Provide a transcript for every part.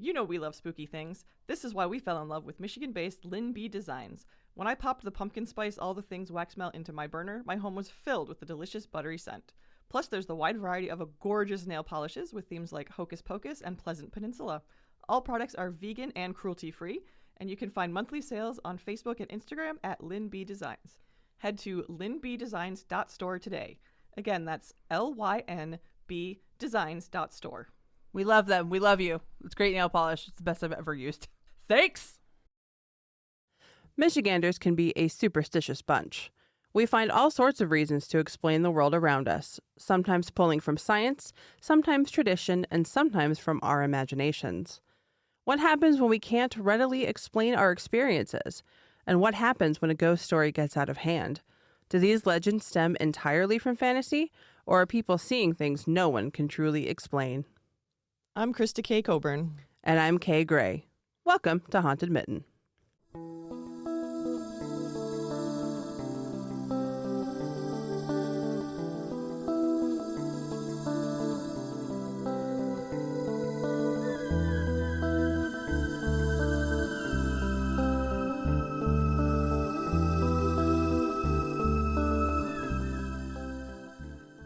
You know we love spooky things. This is why we fell in love with Michigan-based lynbdesigns. When I popped the pumpkin spice all the things wax melt into my burner, my home was filled with the delicious buttery scent. Plus, there's the wide variety of gorgeous nail polishes with themes like Hocus Pocus and Pleasant Peninsula. All products are vegan and cruelty-free, and you can find monthly sales on Facebook and Instagram at lynbdesigns. Head to lynbdesigns.store today. Again, that's lynbdesigns.store. We love them. We love you. It's great nail polish. It's the best I've ever used. Thanks! Michiganders can be a superstitious bunch. We find all sorts of reasons to explain the world around us, sometimes pulling from science, sometimes tradition, and sometimes from our imaginations. What happens when we can't readily explain our experiences? And what happens when a ghost story gets out of hand? Do these legends stem entirely from fantasy, or are people seeing things no one can truly explain? I'm Krista K. Coburn. And I'm Kay Gray. Welcome to Haunted Mitten.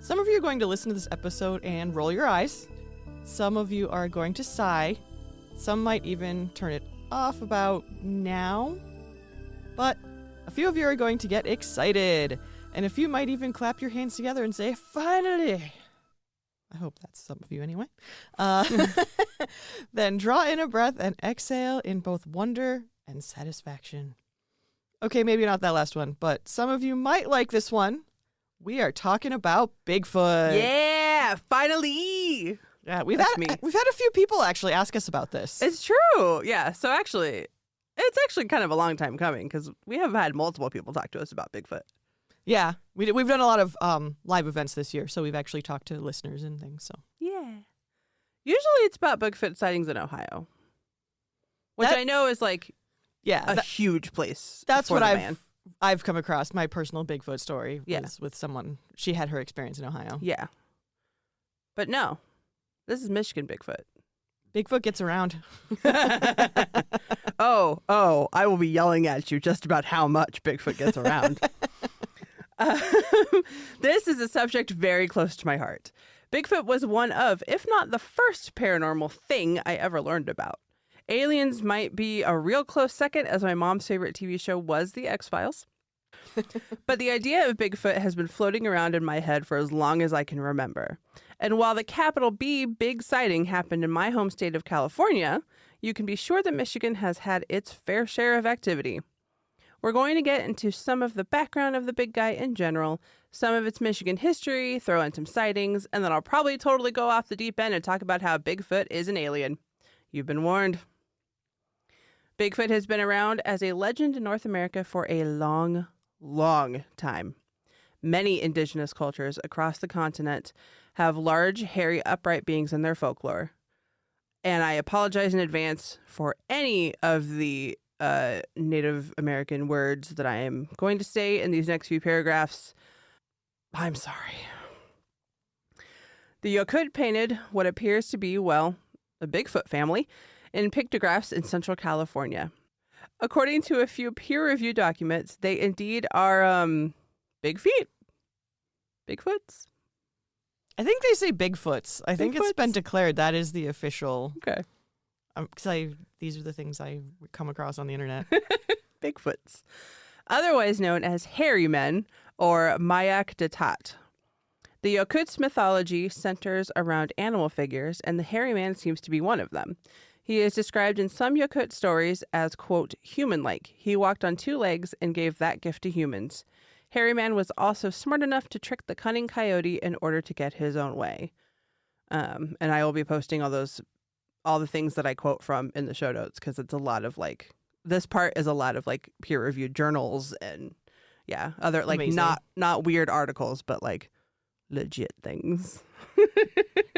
Some of you are going to listen to this episode and roll your eyes. Some of you are going to sigh. Some might even turn it off about now. But a few of you are going to get excited. And a few might even clap your hands together and say, finally! I hope that's some of you anyway. Then draw in a breath and exhale in both wonder and satisfaction. Okay, maybe not that last one, but some of you might like this one. We are talking about Bigfoot. Yeah, finally! Yeah, we've had a few people actually ask us about this. It's true. Yeah, so actually, it's actually kind of a long time coming because we have had multiple people talk to us about Bigfoot. Yeah, we've done a lot of live events this year, so we've actually talked to listeners and things. So yeah, usually it's about Bigfoot sightings in Ohio, which I know is like a huge place. That's for what the I've come across. My personal Bigfoot story was with someone. She had her experience in Ohio. Yeah, but no. This is Michigan Bigfoot. Bigfoot gets around. Oh, I will be yelling at you just about how much Bigfoot gets around. This is a subject very close to my heart. Bigfoot was one of, if not the first paranormal thing I ever learned about. Aliens might be a real close second, as my mom's favorite TV show was The X-Files. But the idea of Bigfoot has been floating around in my head for as long as I can remember. And while the capital B big sighting happened in my home state of California, you can be sure that Michigan has had its fair share of activity. We're going to get into some of the background of the big guy in general, some of its Michigan history, throw in some sightings, and then I'll probably totally go off the deep end and talk about how Bigfoot is an alien. You've been warned. Bigfoot has been around as a legend in North America for a long time. Many indigenous cultures across the continent have large, hairy, upright beings in their folklore. And I apologize in advance for any of the Native American words that I am going to say in these next few paragraphs. I'm sorry. The Yokut painted what appears to be, a Bigfoot family in pictographs in Central California. According to a few peer-reviewed documents, they indeed are big feet. Bigfoots? I think they say Bigfoots. I think it's been declared that is the official. Okay. Because these are the things I come across on the internet. Bigfoots. Otherwise known as hairy men or Mayak Datat. The Yokut's mythology centers around animal figures, and the hairy man seems to be one of them. He is described in some Yokut stories as, quote, human-like. He walked on two legs and gave that gift to humans. Hairy Man was also smart enough to trick the cunning coyote in order to get his own way. And I will be posting all the things that I quote from in the show notes because it's a lot of this part is a lot of peer-reviewed journals and other Amazing. not weird articles, but legit things.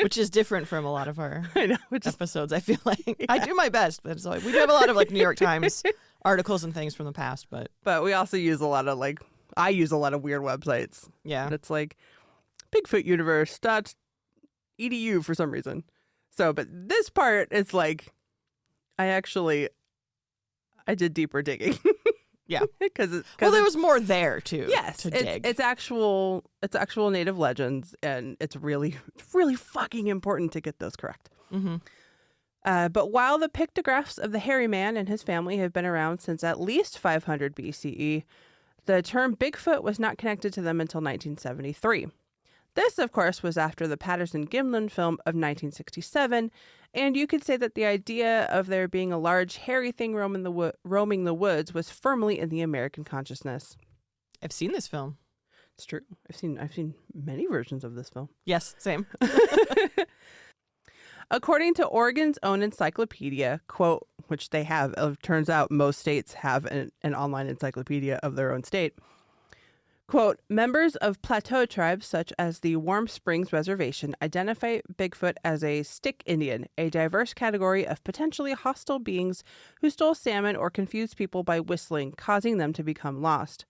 Which is different from a lot of our episodes, I feel like. Yeah. I do my best, but so we do have a lot of New York Times articles and things from the past, but we also use a lot of I use a lot of weird websites. Yeah. And it's BigfootUniverse.edu for some reason. So, but this part, it's I did deeper digging. Yeah. Because there was more there too. Yes, to dig. it's actual native legends, and it's really fucking important to get those correct. Mm-hmm. But while the pictographs of the hairy man and his family have been around since at least 500 BCE, the term Bigfoot was not connected to them until 1973. This, of course, was after the Patterson-Gimlin film of 1967, and you could say that the idea of there being a large hairy thing roaming the woods was firmly in the American consciousness. I've seen this film. It's true. I've seen many versions of this film. Yes, same. According to Oregon's own encyclopedia, quote, which they have, it turns out most states have an online encyclopedia of their own state, quote, members of plateau tribes such as the Warm Springs Reservation identify Bigfoot as a stick Indian, a diverse category of potentially hostile beings who stole salmon or confused people by whistling, causing them to become lost.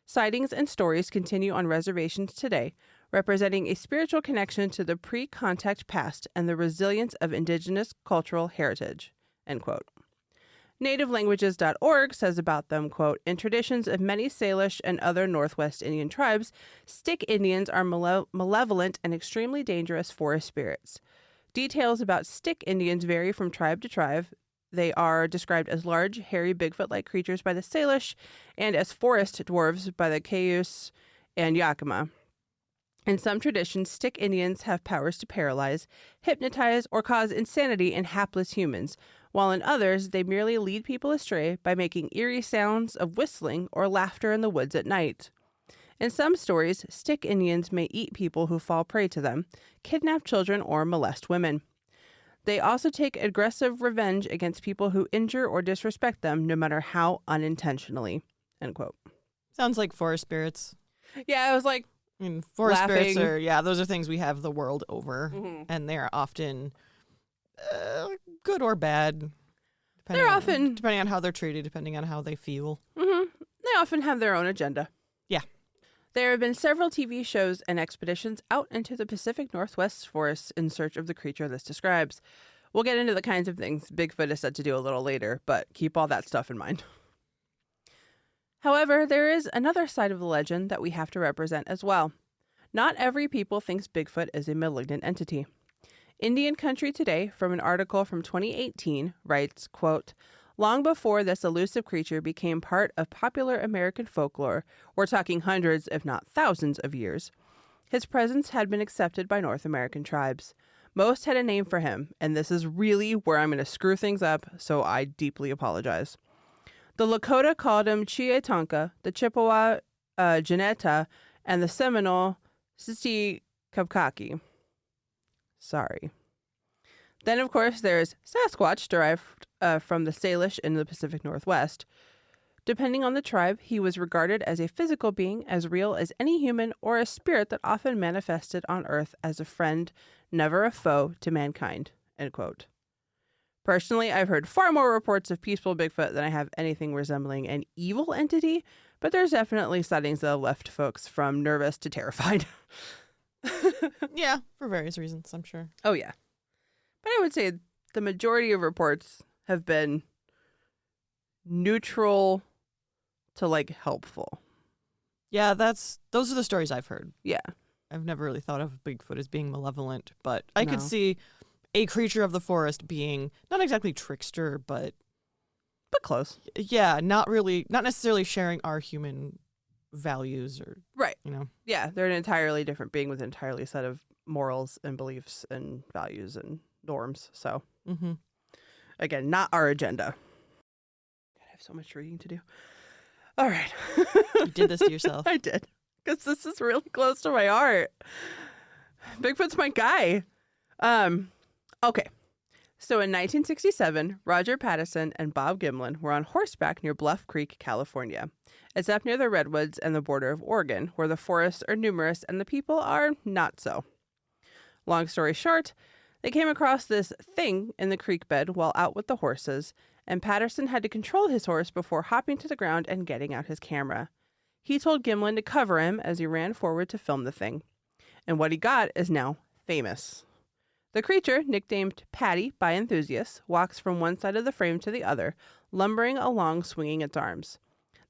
Sightings and stories continue on reservations today, representing a spiritual connection to the pre-contact past and the resilience of indigenous cultural heritage, end quote. NativeLanguages.org says about them, quote, in traditions of many Salish and other Northwest Indian tribes, stick Indians are malevolent and extremely dangerous forest spirits. Details about stick Indians vary from tribe to tribe. They are described as large, hairy, Bigfoot-like creatures by the Salish and as forest dwarves by the Cayuse and Yakima. In some traditions, stick Indians have powers to paralyze, hypnotize, or cause insanity in hapless humans, while in others, they merely lead people astray by making eerie sounds of whistling or laughter in the woods at night. In some stories, stick Indians may eat people who fall prey to them, kidnap children, or molest women. They also take aggressive revenge against people who injure or disrespect them, no matter how unintentionally, end quote. Sounds like forest spirits. Yeah, I was like, I mean, forest laughing. spirits are, those are things we have the world over, and they're often good or bad. Depending on how they're treated, depending on how they feel. Mm-hmm. They often have their own agenda. Yeah. There have been several TV shows and expeditions out into the Pacific Northwest forests in search of the creature this describes. We'll get into the kinds of things Bigfoot is said to do a little later, but keep all that stuff in mind. However, there is another side of the legend that we have to represent as well. Not every people thinks Bigfoot is a malignant entity. Indian Country Today, from an article from 2018, writes, quote, long before this elusive creature became part of popular American folklore, we're talking hundreds, if not thousands of years, his presence had been accepted by North American tribes. Most had a name for him, and this is really where I'm going to screw things up, so I deeply apologize. The Lakota called him Chiatonka, the Chippewa Janeta, and the Seminole Sisikapkaki. Sorry. Then, of course, there's Sasquatch, derived from the Salish in the Pacific Northwest. Depending on the tribe, he was regarded as a physical being as real as any human, or a spirit that often manifested on Earth as a friend, never a foe to mankind, end quote. Personally, I've heard far more reports of peaceful Bigfoot than I have anything resembling an evil entity, but there's definitely sightings that have left folks from nervous to terrified. Yeah, for various reasons, I'm sure. Oh, yeah. But I would say the majority of reports have been neutral to, like, helpful. Yeah, those are the stories I've heard. Yeah. I've never really thought of Bigfoot as being malevolent, but I could No. see a creature of the forest being not exactly trickster, but close. Yeah, not necessarily sharing our human values or Right. Yeah, they're an entirely different being with an entirely set of morals and beliefs and values and norms. So, again, not our agenda. I have so much reading to do. All right. You did this to yourself. I did, because this is really close to my heart. Bigfoot's my guy. Okay. So in 1967, Roger Patterson and Bob Gimlin were on horseback near Bluff Creek, California. It's up near the Redwoods and the border of Oregon, where the forests are numerous and the people are not so. Long story short, they came across this thing in the creek bed while out with the horses, and Patterson had to control his horse before hopping to the ground and getting out his camera. He told Gimlin to cover him as he ran forward to film the thing. And what he got is now famous. The creature, nicknamed Patty by enthusiasts, walks from one side of the frame to the other, lumbering along swinging its arms.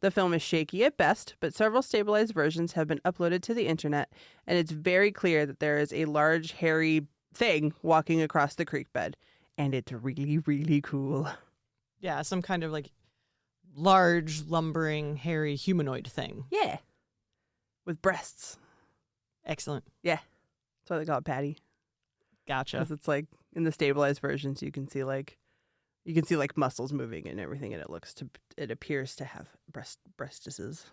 The film is shaky at best, but several stabilized versions have been uploaded to the internet, and it's very clear that there is a large, hairy thing walking across the creek bed. And it's really, really cool. Yeah, some kind of like large, lumbering, hairy humanoid thing. Yeah. With breasts. Excellent. Yeah. That's why they call it Patty. Gotcha. Because it's like in the stabilized versions, you can see like muscles moving and everything, and it appears to have breastises.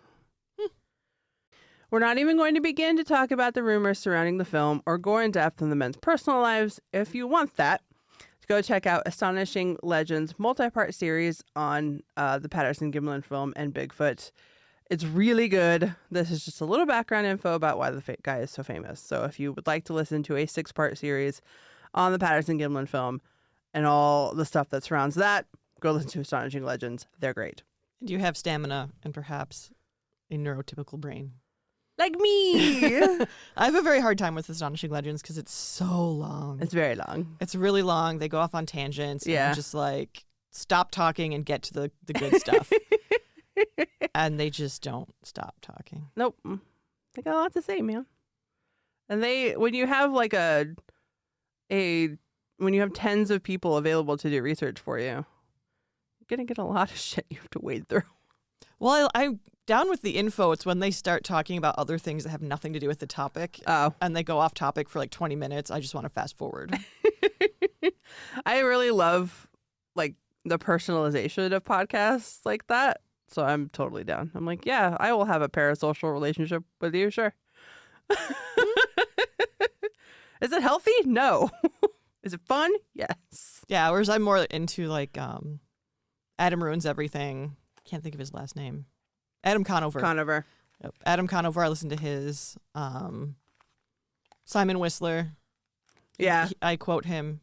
We're not even going to begin to talk about the rumors surrounding the film or go in depth on the men's personal lives. If you want that, go check out Astonishing Legends multi-part series on the Patterson-Gimlin film and Bigfoot. It's really good. This is just a little background info about why the guy is so famous. So if you would like to listen to a 6-part series on the Patterson-Gimlin film and all the stuff that surrounds that, go listen to Astonishing Legends. They're great. And you have stamina and perhaps a neurotypical brain. Like me! I have a very hard time with Astonishing Legends because it's so long. It's very long. It's really long. They go off on tangents. Yeah. And I'm just like, stop talking and get to the good stuff. And they just don't stop talking. Nope. They got a lot to say, man. And when you have like when you have tens of people available to do research for you, you're going to get a lot of shit you have to wade through. Well, I'm down with the info. It's when they start talking about other things that have nothing to do with the topic. Oh. And they go off topic for like 20 minutes. I just want to fast forward. I really love like the personalization of podcasts like that. So I'm totally down. I'm like, yeah, I will have a parasocial relationship with you, sure. Is it healthy? No. Is it fun? Yes. Yeah, whereas I'm more into like Adam Ruins Everything. Can't think of his last name. Adam Conover. Yep. Adam Conover, I listen to his. Simon Whistler. Yeah. I quote him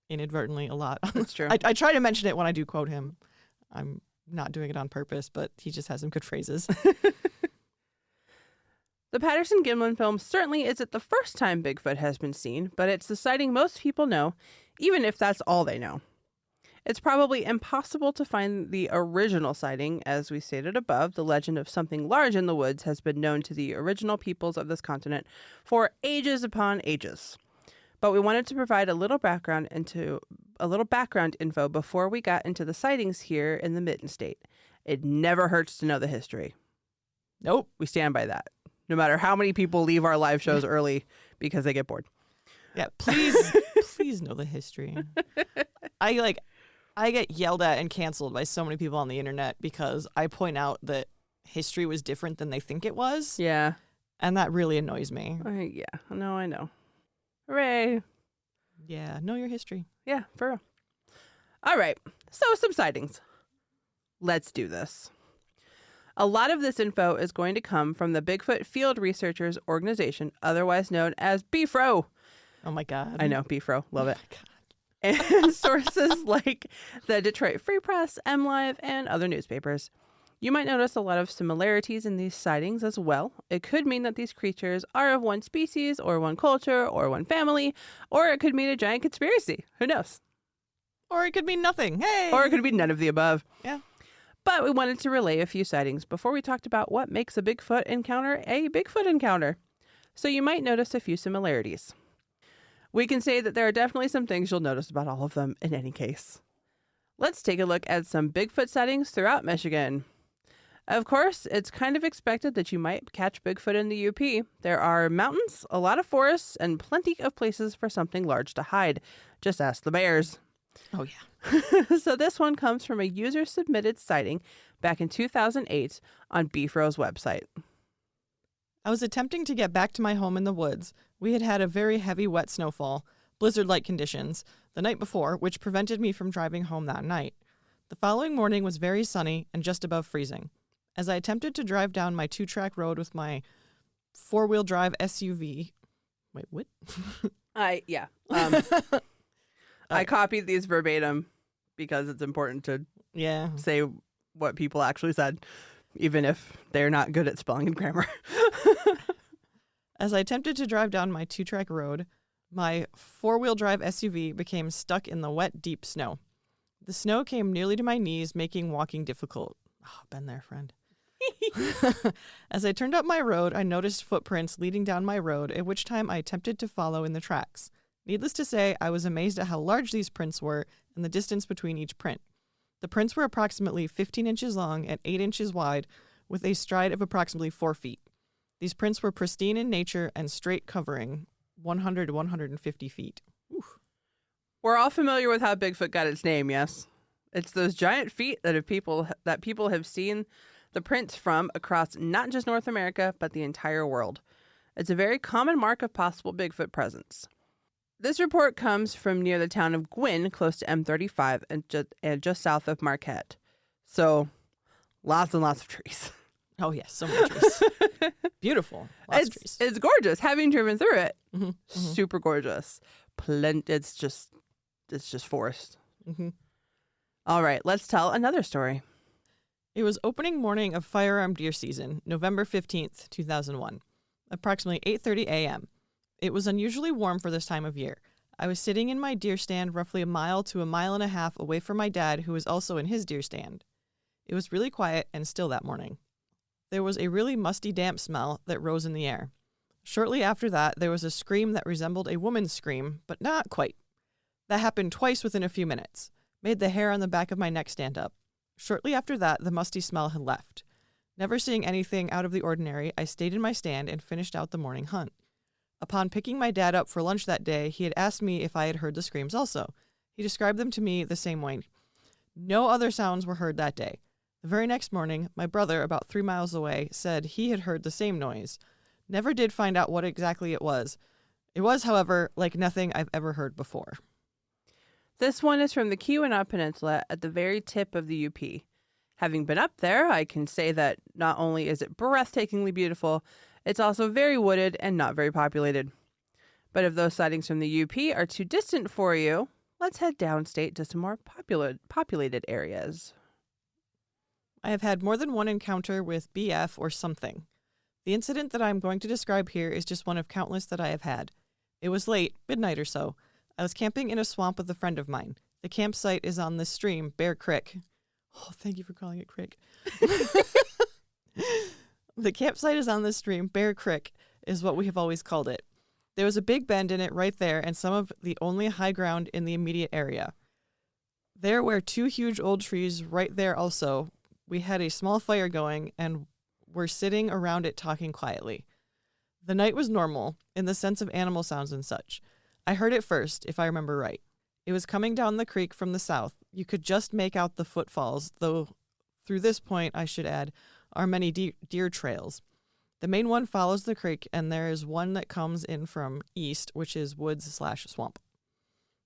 inadvertently a lot. That's true. I try to mention it when I do quote him. I'm not doing it on purpose, but he just has some good phrases. The Patterson-Gimlin film certainly isn't the first time Bigfoot has been seen, but it's the sighting most people know, even if that's all they know. It's probably impossible to find the original sighting. As we stated above, the legend of something large in the woods has been known to the original peoples of this continent for ages upon ages. But we wanted to provide a little background info before we got into the sightings here in the Mitten State. It never hurts to know the history. Nope. We stand by that. No matter how many people leave our live shows early because they get bored. Yeah, please know the history. I get yelled at and canceled by so many people on the internet because I point out that history was different than they think it was. Yeah. And that really annoys me. Yeah. No, I know. Hooray. Yeah, know your history. Yeah, for real. All right. So some sightings. Let's do this. A lot of this info is going to come from the Bigfoot Field Researchers Organization, otherwise known as BFRO. Oh my God. I know, BFRO. Love it. God. And sources like the Detroit Free Press, MLive, and other newspapers. You might notice a lot of similarities in these sightings as well. It could mean that these creatures are of one species or one culture or one family, or it could mean a giant conspiracy. Who knows? Or it could mean nothing. Hey! Or it could be none of the above. Yeah. But we wanted to relay a few sightings before we talked about what makes a Bigfoot encounter a Bigfoot encounter. So you might notice a few similarities. We can say that there are definitely some things you'll notice about all of them in any case. Let's take a look at some Bigfoot sightings throughout Michigan. Of course, it's kind of expected that you might catch Bigfoot in the UP. There are mountains, a lot of forests, and plenty of places for something large to hide. Just ask the bears. Oh, yeah. So this one comes from a user-submitted sighting back in 2008 on BFRO's website. I was attempting to get back to my home in the woods. We had had a very heavy wet snowfall, blizzard-like conditions, the night before, which prevented me from driving home that night. The following morning was very sunny and just above freezing. As I attempted to drive down my 2-track road with my 4-wheel drive SUV... Wait, what? I copied these verbatim because it's important to say what people actually said, even if they're not good at spelling and grammar. As I attempted to drive down my 2-track road, My four-wheel drive SUV became stuck in the wet, deep snow. The snow came nearly to my knees, making walking difficult. Oh, been there, friend. As I turned up my road, I noticed footprints leading down my road, at which time I attempted to follow in the tracks. Needless to say, I was amazed at how large these prints were and the distance between each print. The prints were approximately 15 inches long and 8 inches wide, with a stride of approximately 4 feet. These prints were pristine in nature and straight, covering 100 to 150 feet. Oof. We're all familiar with how Bigfoot got its name, yes? It's those giant feet that people have seen the prints from across not just North America, but the entire world. It's a very common mark of possible Bigfoot presence. This report comes from near the town of Gwyn, close to M35 and just south of Marquette. So, lots and lots of trees. Oh, yes, so many trees. Beautiful. Lots of trees. It's gorgeous. Having driven through it, Mm-hmm. super gorgeous. It's just forest. Mm-hmm. All right, let's tell another story. It was opening morning of firearm deer season, November 15th, 2001, approximately 8:30 a.m. It was unusually warm for this time of year. I was sitting in my deer stand roughly a mile to a mile and a half away from my dad, who was also in his deer stand. It was really quiet and still that morning. There was a really musty, damp smell that rose in the air. Shortly after that, there was a scream that resembled a woman's scream, but not quite. That happened twice within a few minutes, made the hair on the back of my neck stand up. Shortly after that, the musty smell had left. Never seeing anything out of the ordinary, I stayed in my stand and finished out the morning hunt. Upon picking my dad up for lunch that day, he had asked me if I had heard the screams also. He described them to me the same way. No other sounds were heard that day. The very next morning, my brother, about 3 miles away, said he had heard the same noise. Never did find out what exactly it was. It was, however, like nothing I've ever heard before. This one is from the Keweenaw Peninsula at the very tip of the UP. Having been up there, I can say that not only is it breathtakingly beautiful, it's also very wooded and not very populated. But if those sightings from the UP are too distant for you, let's head downstate to some more populated areas. I have had more than one encounter with BF or something. The incident that I am going to describe here is just one of countless that I have had. It was late, midnight or so. I was camping in a swamp with a friend of mine. The campsite is on this stream, Bear Creek. Oh, thank you for calling it Creek. The campsite is on this stream, Bear Creek, is what we have always called it. There was a big bend in it right there and some of the only high ground in the immediate area. There were 2 huge old trees right there also. We had a small fire going and were sitting around it talking quietly. The night was normal in the sense of animal sounds and such. I heard it first, if I remember right. It was coming down the creek from the south. You could just make out the footfalls, though through this point, I should add, are many deer trails. The main one follows the creek, and there is one that comes in from east, which is woods/swamp.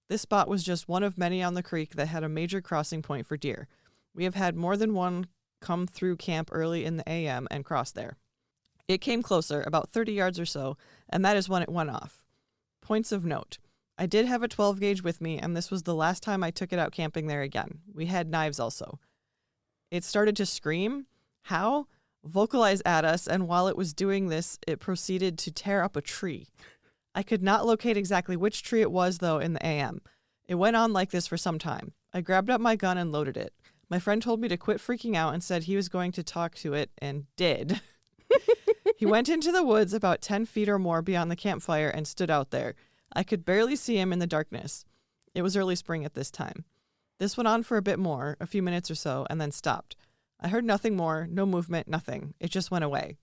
This spot was just one of many on the creek that had a major crossing point for deer. We have had more than one come through camp early in the AM and cross there. It came closer, about 30 yards or so, and that is when it went off. Points of note. I did have a 12 gauge with me, and this was the last time I took it out camping there again. We had knives also. It started to scream. How? Vocalize at us, and while it was doing this, it proceeded to tear up a tree. I could not locate exactly which tree it was, though, in the AM. It went on like this for some time. I grabbed up my gun and loaded it. My friend told me to quit freaking out and said he was going to talk to it, and did. He went into the woods about 10 feet or more beyond the campfire and stood out there. I could barely see him in the darkness. It was early spring at this time. This went on for a bit more, a few minutes or so, and then stopped. I heard nothing more, no movement, nothing. It just went away.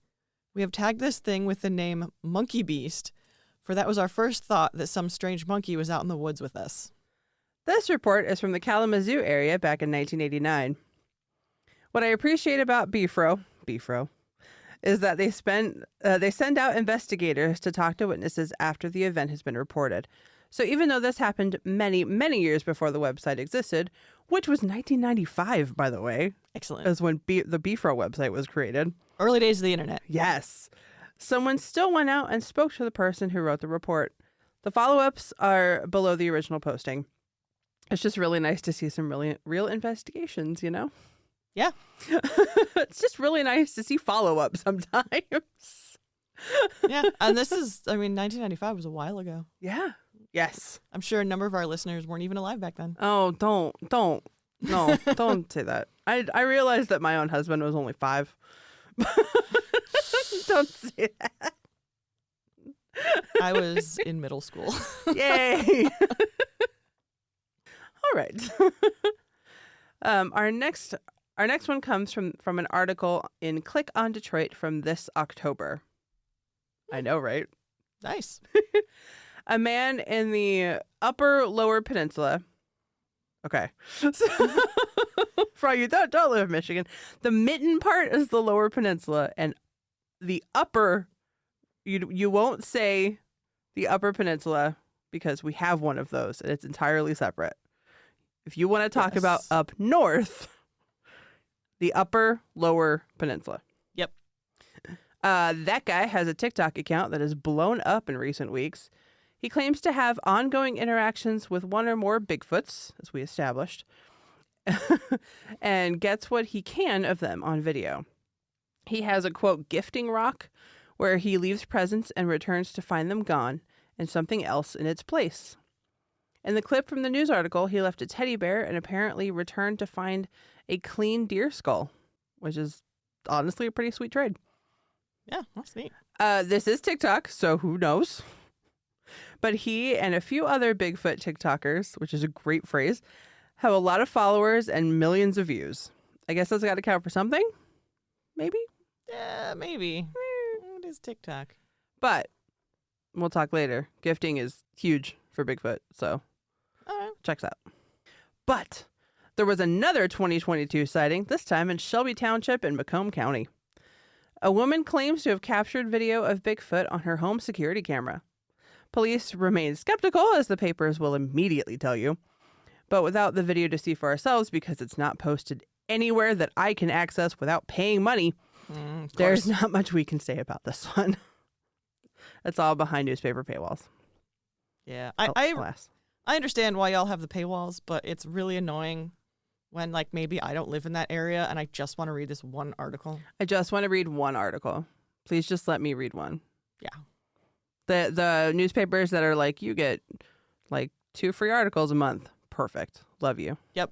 We have tagged this thing with the name Monkey Beast, for that was our first thought that some strange monkey was out in the woods with us. This report is from the Kalamazoo area back in 1989. What I appreciate about Bifro, is that they send out investigators to talk to witnesses after the event has been reported. So even though this happened many, many years before the website existed, which was 1995, by the way. Excellent. Is when the Bifro website was created. Early days of the internet. Yes. Someone still went out and spoke to the person who wrote the report. The follow-ups are below the original posting. It's just really nice to see some really real investigations, you know? Yeah. It's just really nice to see follow-up sometimes. Yeah. And this is, 1995 was a while ago. Yeah. Yes. I'm sure a number of our listeners weren't even alive back then. Oh, don't. No, don't say that. I realized that my own husband was only 5. Don't say that. I was in middle school. Yay. All right. Our next one comes from an article in Click on Detroit from this October. I know, right? Nice. A man in the upper lower peninsula. Okay. For all you that don't live in Michigan, the mitten part is the lower peninsula, and the upper, you won't say the upper peninsula because we have one of those, and it's entirely separate. If you want to talk about up north, the upper lower peninsula. Yep. That guy has a TikTok account that has blown up in recent weeks. He claims to have ongoing interactions with one or more Bigfoots, as we established, and gets what he can of them on video. He has a, quote, gifting rock, where he leaves presents and returns to find them gone and something else in its place. In the clip from the news article, he left a teddy bear and apparently returned to find a clean deer skull, which is honestly a pretty sweet trade. Yeah, that's neat. This is TikTok, so who knows? But he and a few other Bigfoot TikTokers, which is a great phrase, have a lot of followers and millions of views. I guess that's got to count for something? Maybe? Yeah, maybe. It is TikTok. But we'll talk later. Gifting is huge for Bigfoot, so checks out. But there was another 2022 sighting, this time in Shelby Township in Macomb County. A woman claims to have captured video of Bigfoot on her home security camera. Police remain skeptical, as the papers will immediately tell you, but without the video to see for ourselves because it's not posted anywhere that I can access without paying money, there's not much we can say about this one. It's all behind newspaper paywalls. Yeah, I understand why y'all have the paywalls, but it's really annoying when, like, maybe I don't live in that area and I just want to read this one article. I just want to read one article. Please just let me read one. Yeah. The newspapers that are like, you get like 2 free articles a month. Perfect. Love you. Yep.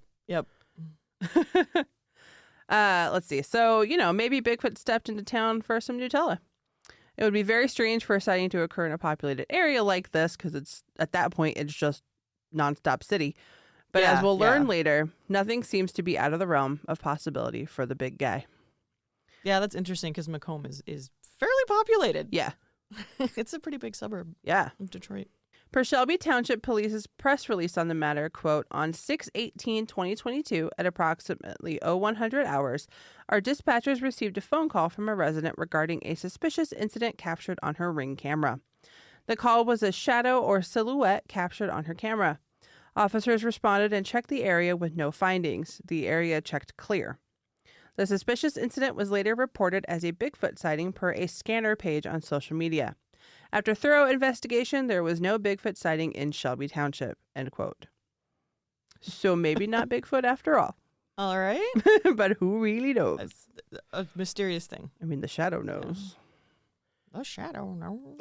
Let's see. So, maybe Bigfoot stepped into town for some Nutella. It would be very strange for a sighting to occur in a populated area like this because it's at that point, it's just nonstop city. But as we'll learn later, nothing seems to be out of the realm of possibility for the big guy. Yeah, that's interesting because Macomb is fairly populated. Yeah. It's a pretty big suburb. Yeah. Of Detroit. Per Shelby Township Police's press release on the matter, quote, on 6/18/2022 at approximately 0100 hours, our dispatchers received a phone call from a resident regarding a suspicious incident captured on her Ring camera. The call was a shadow or silhouette captured on her camera. Officers responded and checked the area with no findings. The area checked clear. The suspicious incident was later reported as a Bigfoot sighting per a scanner page on social media. After thorough investigation, there was no Bigfoot sighting in Shelby Township, end quote. So maybe not Bigfoot after all. All right. But who really knows? It's a mysterious thing. I mean, the shadow knows. The shadow knows.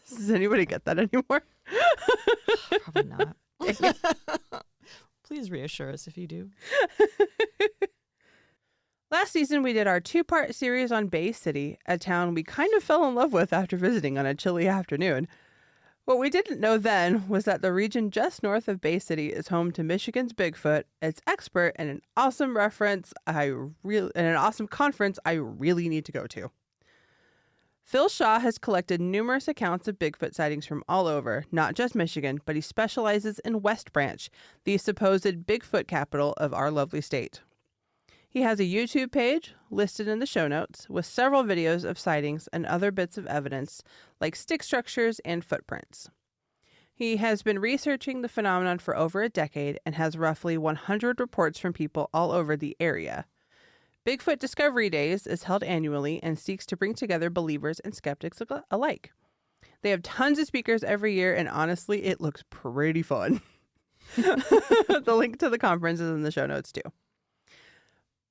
Does anybody get that anymore? Probably not. Please reassure us if you do. Last season, we did our 2-part series on Bay City, a town we kind of fell in love with after visiting on a chilly afternoon. What we didn't know then was that the region just north of Bay City is home to Michigan's Bigfoot, its expert, and an awesome conference I really need to go to. Phil Shaw has collected numerous accounts of Bigfoot sightings from all over, not just Michigan, but he specializes in West Branch, the supposed Bigfoot capital of our lovely state. He has a YouTube page listed in the show notes with several videos of sightings and other bits of evidence like stick structures and footprints. He has been researching the phenomenon for over a decade and has roughly 100 reports from people all over the area. Bigfoot Discovery Days is held annually and seeks to bring together believers and skeptics alike. They have tons of speakers every year, and honestly, it looks pretty fun. The link to the conference is in the show notes too.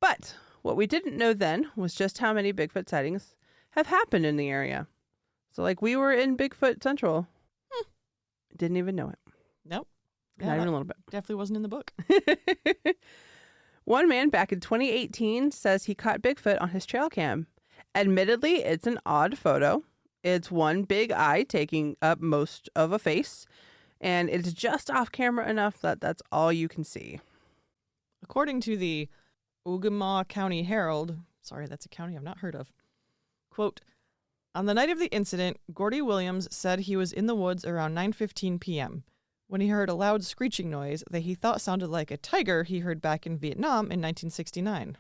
But what we didn't know then was just how many Bigfoot sightings have happened in the area. So, like, we were in Bigfoot Central. Didn't even know it. Not even a little Definitely wasn't in the book. bit. One man back in 2018 says he caught Bigfoot on his trail cam. Admittedly, it's an odd photo. It's one big eye taking up most of a face, and it's just off camera enough that that's all you can see. According to the Ogemaw County Herald, sorry, that's a county I've not heard of, quote, on the night of the incident, Gordy Williams said he was in the woods around 9:15 p.m. when he heard a loud screeching noise that he thought sounded like a tiger he heard back in Vietnam in 1969.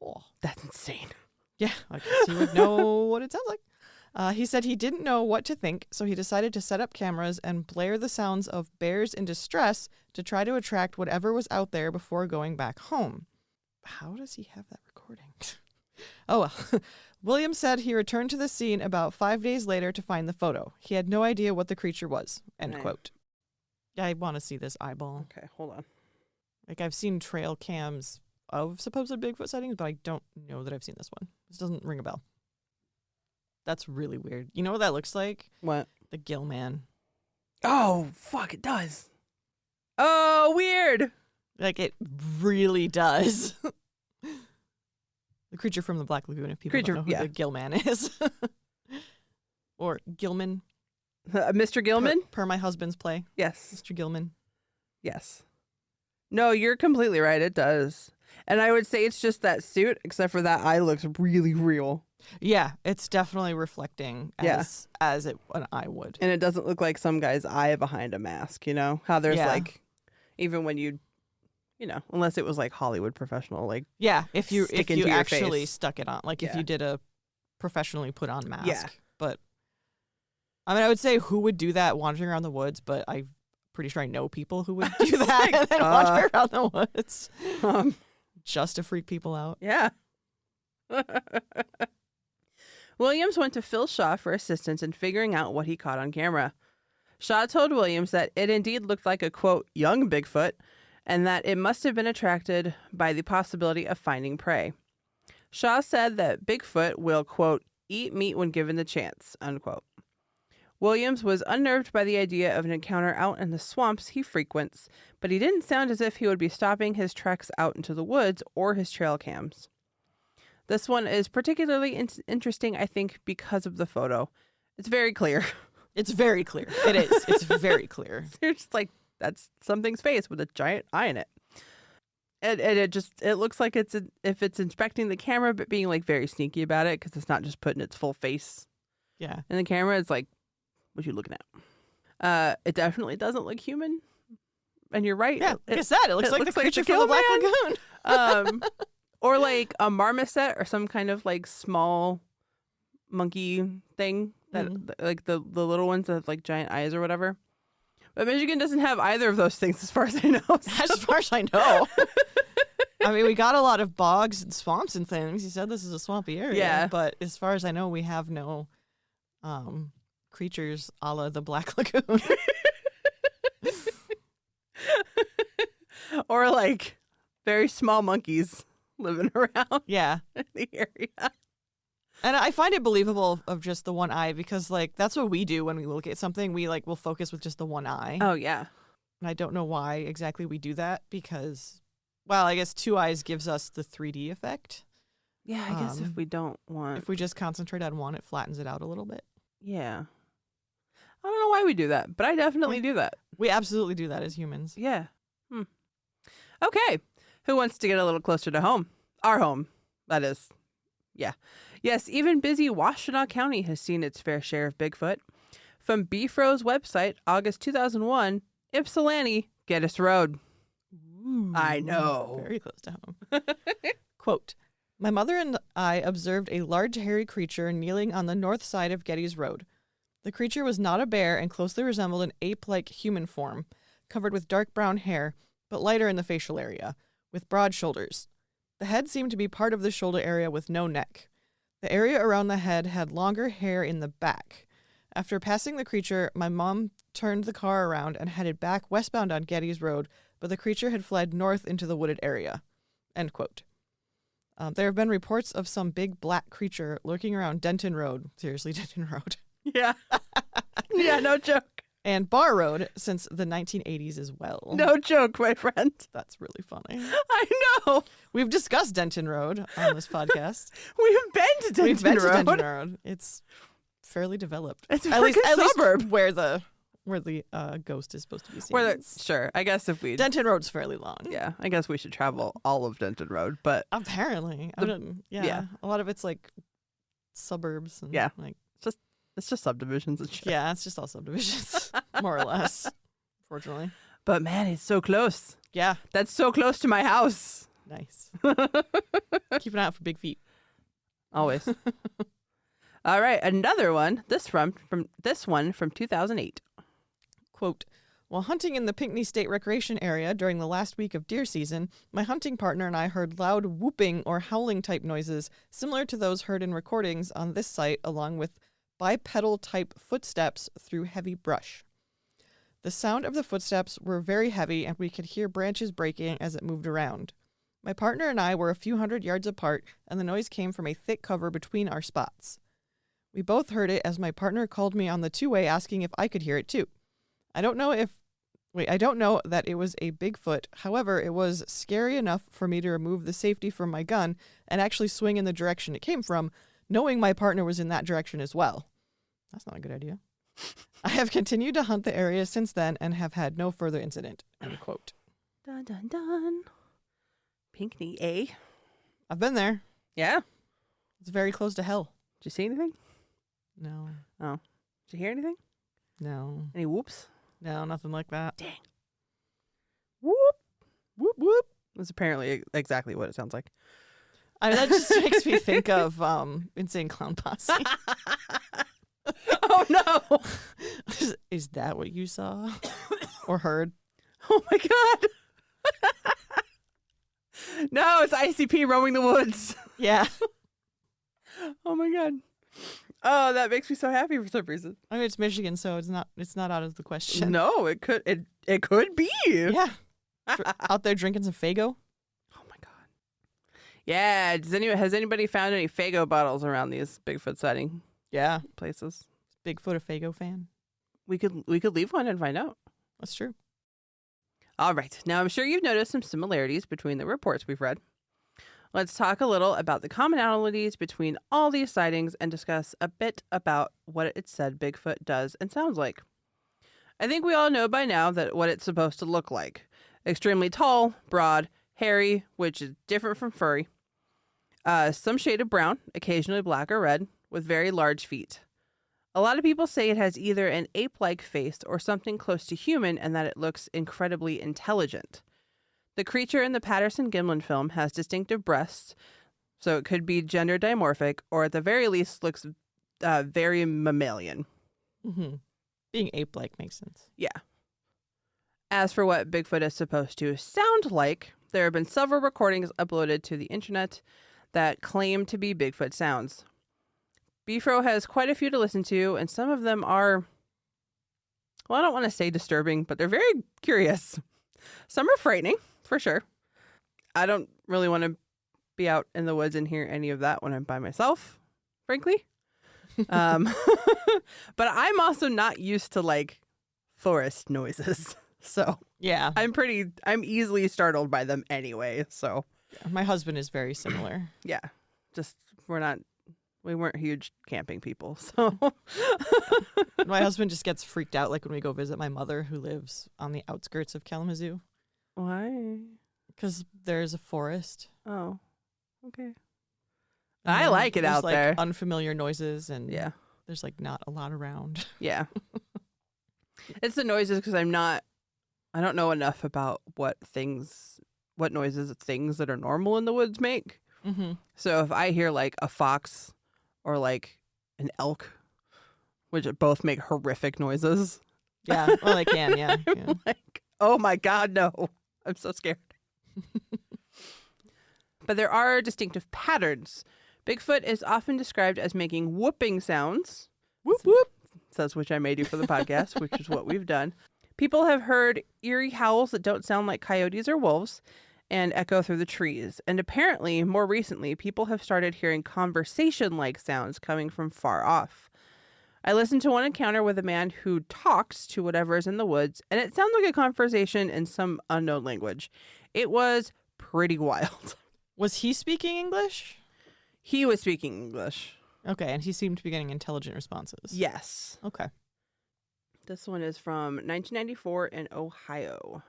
Oh, that's insane. Yeah, I guess he would know what it sounds like. He said he didn't know what to think, so he decided to set up cameras and blare the sounds of bears in distress to try to attract whatever was out there before going back home. How does he have that recording? Oh, well. Williams said he returned to the scene about 5 days later to find the photo. He had no idea what the creature was, end quote. Yeah, I want to see this eyeball. Okay, hold on. Like, I've seen trail cams of supposed Bigfoot sightings, but I don't know that I've seen this one. This doesn't ring a bell. That's really weird. You know what that looks like? What? The Gill Man. Oh, fuck, it does. Oh, weird. Like, it really does. The creature from the Black Lagoon, if people don't know who the Gill Man is. Or Gilman. Mr. Gilman? Per my husband's play. Yes. Mr. Gilman. Yes. No, you're completely right. It does. And I would say it's just that suit, except for that eye looks really real. Yeah, it's definitely reflecting as an eye would. And it doesn't look like some guy's eye behind a mask, you know? How there's like, even when you know, unless it was like Hollywood professional, like if you actually face. Stuck it on, like if you did a professionally put on mask. Yeah. But I mean, I would say who would do that wandering around the woods, but I'm pretty sure I know people who would do that and then wander around the woods just to freak people out. Yeah. Williams went to Phil Shaw for assistance in figuring out what he caught on camera. Shaw told Williams that it indeed looked like a, quote, young Bigfoot, and that it must have been attracted by the possibility of finding prey. Shaw said that Bigfoot will, quote, eat meat when given the chance, unquote. Williams was unnerved by the idea of an encounter out in the swamps he frequents, but he didn't sound as if he would be stopping his treks out into the woods or his trail cams. This one is particularly interesting, I think, because of the photo. It's very clear. It's very clear. It is. It's very clear. You're just like, that's something's face with a giant eye in it. And it looks like if it's inspecting the camera, but being like very sneaky about it, because it's not just putting its full face in the camera. It's like, what you looking at? It definitely doesn't look human. And you're right. Yeah, like I said, it looks like the creature from the Black Lagoon. Or like a marmoset or some kind of like small monkey thing that like the little ones that have like giant eyes or whatever. But Michigan doesn't have either of those things as far as I know. As far as I know. I mean, we got a lot of bogs and swamps and things. You said this is a swampy area. Yeah. But as far as I know, we have no creatures a la the Black Lagoon. Or like very small monkeys living around in the area. And I find it believable of just the one eye because, like, that's what we do when we look at something. We, like, will focus with just the one eye. Oh, yeah. And I don't know why exactly we do that because, well, I guess two eyes gives us the 3D effect. Yeah, I guess if we don't want... If we just concentrate on one, it flattens it out a little bit. Yeah. I don't know why we do that, but I definitely do that. We absolutely do that as humans. Yeah. Okay. Who wants to get a little closer to home? Our home, that is. Yeah. Yes, even busy Washtenaw County has seen its fair share of Bigfoot. From BFRO's website, August 2001, Ypsilanti, Geddes Road. Ooh, I know. Very close to home. Quote, my mother and I observed a large hairy creature kneeling on the north side of Geddes Road. The creature was not a bear and closely resembled an ape-like human form, covered with dark brown hair, but lighter in the facial area, with broad shoulders. The head seemed to be part of the shoulder area with no neck. The area around the head had longer hair in the back. After passing the creature, my mom turned the car around and headed back westbound on Geddes Road, but the creature had fled north into the wooded area. End quote. There have been reports of some big black creature lurking around Denton Road. Seriously, Denton Road. Yeah. Yeah, no joke. and Bar Road since the 1980s as well. No joke, my friend. That's really funny. I know. We've discussed Denton Road on this podcast. We've been to Denton We've been Road. to Denton Road. It's fairly developed. It's a at least suburb. where the ghost is supposed to be seen. Sure, I guess if we... Denton Road's fairly long. Yeah, I guess we should travel all of Denton Road, but... Apparently. Yeah. A lot of it's like suburbs. And Yeah. Like, it's just subdivisions and shit. yeah, it's just all subdivisions, more or less, fortunately. But man, it's so close. Yeah. That's so close to my house. Nice. Keep an eye out for big feet. Always. All right, another one. This one from 2008. Quote, while hunting in the Pinckney State Recreation Area during the last week of deer season, my hunting partner and I heard loud whooping or howling type noises similar to those heard in recordings on this site, along with bipedal type footsteps through heavy brush. The sound of the footsteps were very heavy and we could hear branches breaking as it moved around. My partner and I were a few hundred yards apart and the noise came from a thick cover between our spots. We both heard it as my partner called me on the two-way asking if I could hear it too. I don't know that it was a Bigfoot. However, it was scary enough for me to remove the safety from my gun and actually swing in the direction it came from, knowing my partner was in that direction as well. That's not a good idea. I have continued to hunt the area since then and have had no further incident. End quote. Dun dun dun. Pinckney, eh? I've been there. Yeah. It's very close to hell. Did you see anything? No. Oh. Did you hear anything? No. Any whoops? No, nothing like that. Dang. Whoop. Whoop, whoop. That's apparently exactly what it sounds like. That just makes me think of Insane Clown Posse. Oh, no. Is that what you saw or heard? Oh, my God. No, it's ICP roaming the woods. Yeah. Oh, my God. Oh, that makes me so happy for some reason. I mean, it's Michigan, so it's not out of the question. No, it could be. Yeah. Out there drinking some Faygo. Oh, my God. Yeah. Has anybody found any Faygo bottles around these Bigfoot sighting Yeah. places? Bigfoot a Faygo fan. We could leave one and find out. That's true. All right. Now, I'm sure you've noticed some similarities between the reports we've read. Let's talk a little about the commonalities between all these sightings and discuss a bit about what it said Bigfoot does and sounds like. I think we all know by now that what it's supposed to look like. Extremely tall, broad, hairy, which is different from furry. Some shade of brown, occasionally black or red, with very large feet. A lot of people say it has either an ape-like face or something close to human and that it looks incredibly intelligent. The creature in the Patterson-Gimlin film has distinctive breasts, so it could be gender dimorphic or at the very least looks very mammalian. Mm-hmm. Being ape-like makes sense. Yeah. As for what Bigfoot is supposed to sound like, there have been several recordings uploaded to the internet that claim to be Bigfoot sounds. Bifro has quite a few to listen to, and some of them are, well, I don't want to say disturbing, but they're very curious. Some are frightening, for sure. I don't really want to be out in the woods and hear any of that when I'm by myself, frankly. But I'm also not used to, like, forest noises. So Yeah. I'm easily startled by them anyway. So My husband is very similar. yeah, just we weren't huge camping people. So My husband just gets freaked out like when we go visit my mother who lives on the outskirts of Kalamazoo why? because there's a forest. Oh, okay. And I like it there's, out like, there. Unfamiliar noises and Yeah, there's like not a lot around. yeah. It's the noises because I don't know enough about what noises things that are normal in the woods make. Mm-hmm. So if I hear like a fox or like an elk, which both make horrific noises. Yeah, well, they can, yeah. I'm like, oh my God, no. I'm so scared. But there are distinctive patterns. Bigfoot is often described as making whooping sounds. Whoop, whoop. Says which I may do for the podcast, which is what we've done. People have heard eerie howls that don't sound like coyotes or wolves and echo through the trees. And apparently, more recently, people have started hearing conversation-like sounds coming from far off. I listened to one encounter with a man who talks to whatever is in the woods, and it sounded like a conversation in some unknown language. It was pretty wild. Was he speaking English? He was speaking English. Okay, and he seemed to be getting intelligent responses. Yes. Okay. This one is from 1994 in Ohio.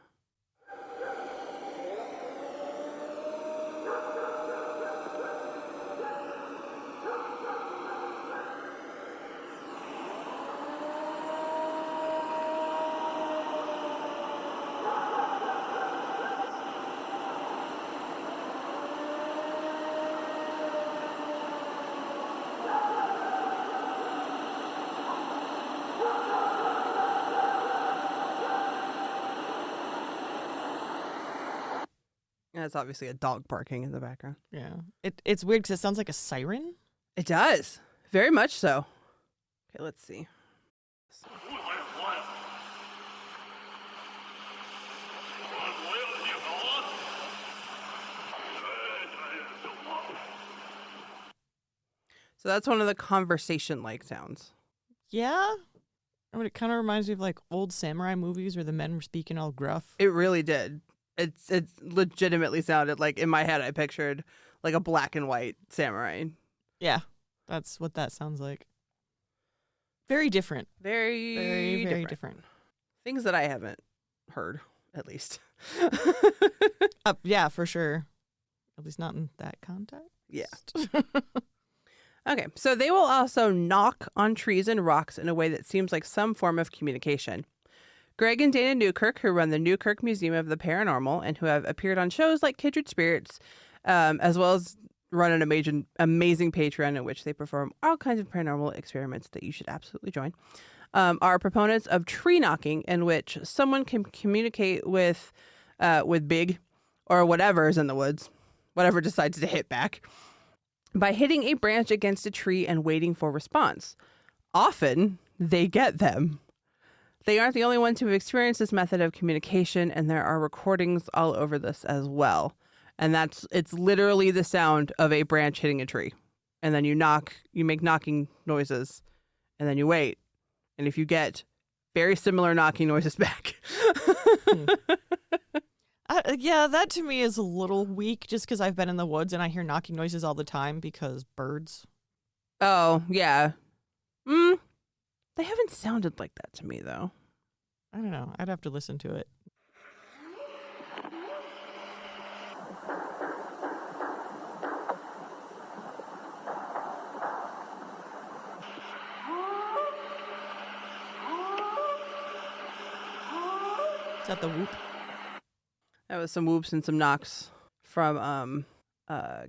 That's obviously a dog barking in the background. Yeah. It's weird because it sounds like a siren. It does. Very much so. Okay, let's see. So that's one of the conversation-like sounds. Yeah. I mean, it kind of reminds me of like old samurai movies where the men were speaking all gruff. It really did. It legitimately sounded like, in my head, I pictured like a black and white samurai. Yeah, that's what that sounds like. Very different. Very different. Things that I haven't heard, at least. Yeah, for sure. At least not in that context. Yeah. Okay, so they will also knock on trees and rocks in a way that seems like some form of communication. Greg and Dana Newkirk, who run the Newkirk Museum of the Paranormal and who have appeared on shows like Kindred Spirits, as well as run an amazing Patreon in which they perform all kinds of paranormal experiments that you should absolutely join, are proponents of tree knocking, in which someone can communicate with Big or whatever is in the woods, whatever decides to hit back, by hitting a branch against a tree and waiting for response. Often, they get them. They aren't the only ones who have experienced this method of communication, and there are recordings all over this as well. And it's literally the sound of a branch hitting a tree. And then you make knocking noises, and then you wait. And if you get very similar knocking noises back. Yeah, that to me is a little weak just because I've been in the woods and I hear knocking noises all the time because birds. Oh, yeah. They haven't sounded like that to me, though. I don't know. I'd have to listen to it. Is that the whoop? That was some whoops and some knocks from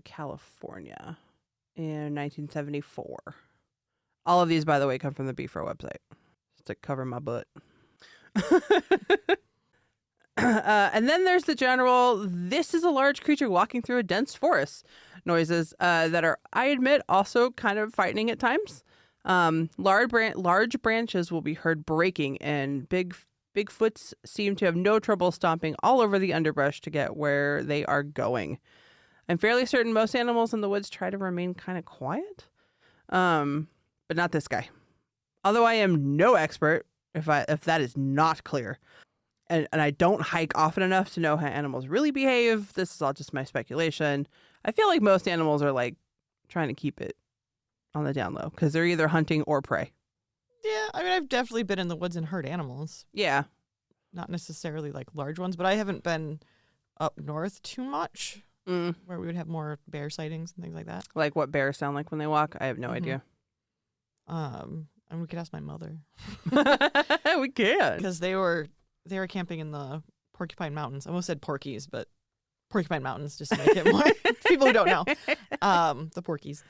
California in 1974. All of these, by the way, come from the Beefro website. Just to cover my butt. And then there's the general, this is a large creature walking through a dense forest noises that are, I admit, also kind of frightening at times. Large branches will be heard breaking, and Bigfoots seem to have no trouble stomping all over the underbrush to get where they are going. I'm fairly certain most animals in the woods try to remain kind of quiet, but not this guy. Although I am no expert, if that is not clear, and I don't hike often enough to know how animals really behave, this is all just my speculation. I feel like most animals are like trying to keep it on the down low because they're either hunting or prey. Yeah, I mean, I've definitely been in the woods and heard animals. Yeah. Not necessarily like large ones, but I haven't been up north too much where we would have more bear sightings and things like that. Like what bears sound like when they walk? I have no idea. And we could ask my mother. We can. Because they were camping in the Porcupine Mountains. I almost said Porkies, but Porcupine Mountains, just to make it more people who don't know. The Porkies.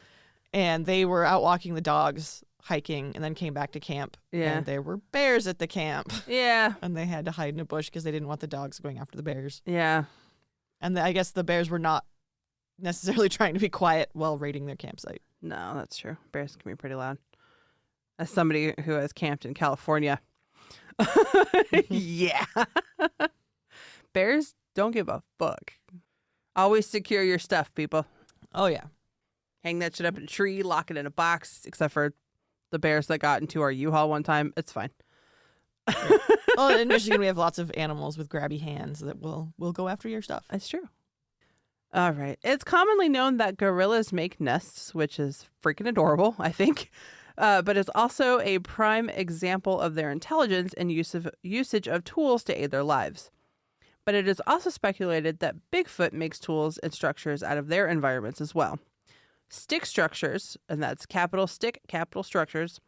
And they were out walking the dogs, hiking, and then came back to camp. Yeah. And there were bears at the camp. Yeah. And they had to hide in a bush because they didn't want the dogs going after the bears. Yeah. And I guess the bears were not necessarily trying to be quiet while raiding their campsite. No, that's true. Bears can be pretty loud. As somebody who has camped in California. Yeah. Bears don't give a fuck. Always secure your stuff, people. Oh, yeah. Hang that shit up in a tree, lock it in a box, except for the bears that got into our U-Haul one time. It's fine. Well, in Michigan, we have lots of animals with grabby hands that will go after your stuff. That's true. All right. It's commonly known that gorillas make nests, which is freaking adorable, I think. But it's also a prime example of their intelligence and usage of tools to aid their lives. But it is also speculated that Bigfoot makes tools and structures out of their environments as well. Stick structures, and that's capital stick, capital structures,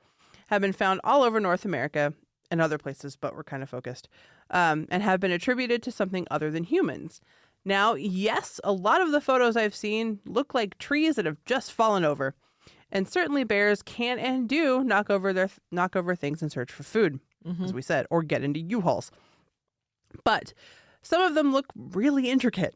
have been found all over North America and other places, but we're kind of focused, and have been attributed to something other than humans. Now, yes, a lot of the photos I've seen look like trees that have just fallen over. And certainly bears can and do knock over things in search for food, as we said, or get into U-Hauls. But some of them look really intricate.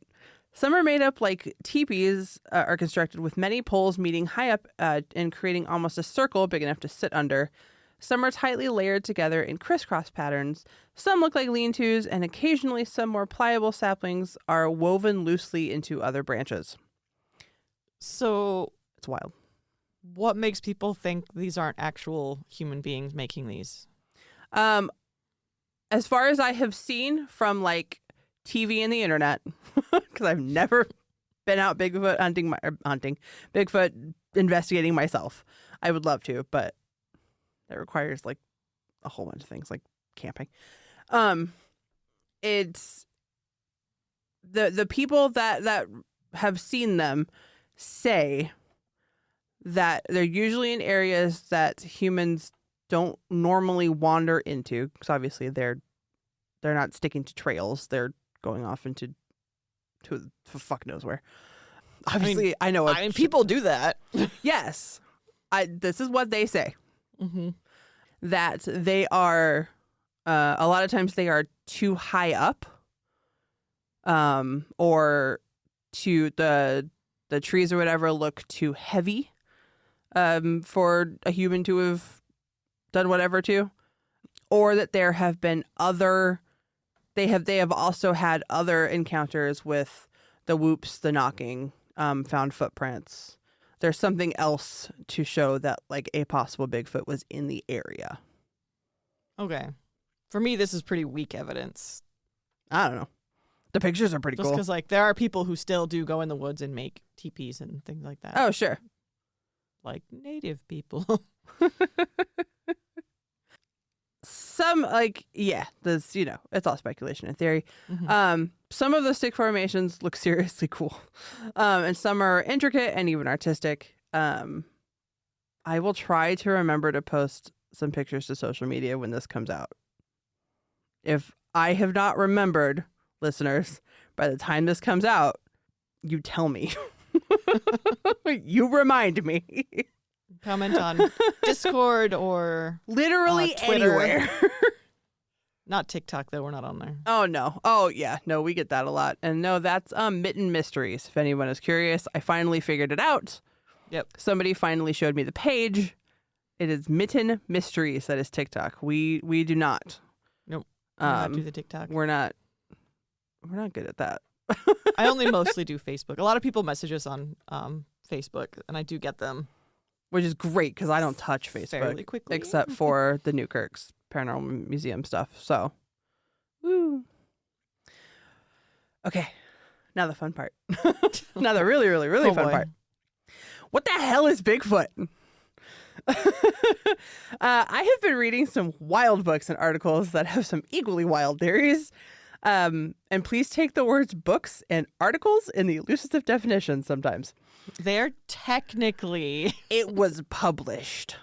Some are made up like teepees, are constructed with many poles meeting high up and creating almost a circle big enough to sit under. Some are tightly layered together in crisscross patterns. Some look like lean-tos, and occasionally some more pliable saplings are woven loosely into other branches. So it's wild. What makes people think these aren't actual human beings making these? As far as I have seen from like TV and the internet, because I've never been out Bigfoot Bigfoot investigating myself. I would love to, but that requires like a whole bunch of things like camping. It's the people that have seen them say that they're usually in areas that humans don't normally wander into, because obviously they're not sticking to trails. They're going off into fuck knows where. Obviously, I know. People do that. Yes, this is what they say. Mm-hmm. That they are a lot of times they are too high up, or to the trees or whatever look too heavy for a human to have done whatever to, or that there have been they have also had other encounters with the whoops, the knocking, found footprints. There's something else to show that like a possible Bigfoot was in the area. Okay. For me, this is pretty weak evidence. I don't know. The pictures are pretty Just cool. because like there are people who still do go in the woods and make teepees and things like that. Oh, sure. Like native people. Some there's, it's all speculation and theory. Mm-hmm. Some of the stick formations look seriously cool. And some are intricate and even artistic. I will try to remember to post some pictures to social media when this comes out. If I have not remembered, listeners, by the time this comes out, you tell me. You remind me. Comment on Discord or literally Twitter. anywhere. Not TikTok, though. We're not on there. Oh, no. Oh, yeah. No, we get that a lot. And no, that's Mitten Mysteries. If anyone is curious, I finally figured it out. Yep. Somebody finally showed me the page. It is Mitten Mysteries. That is TikTok. We do not. Nope. We do not do the TikTok. We're not good at that. I only mostly do Facebook. A lot of people message us on Facebook, and I do get them. Which is great because I don't touch Facebook fairly quickly. except for the Newkirk's Paranormal Museum stuff. So, woo. Okay, now the fun part. Now the really, really, really fun part. What the hell is Bigfoot? I have been reading some wild books and articles that have some equally wild theories. And please take the words books and articles in the loosest of definitions sometimes. They're technically... It was published.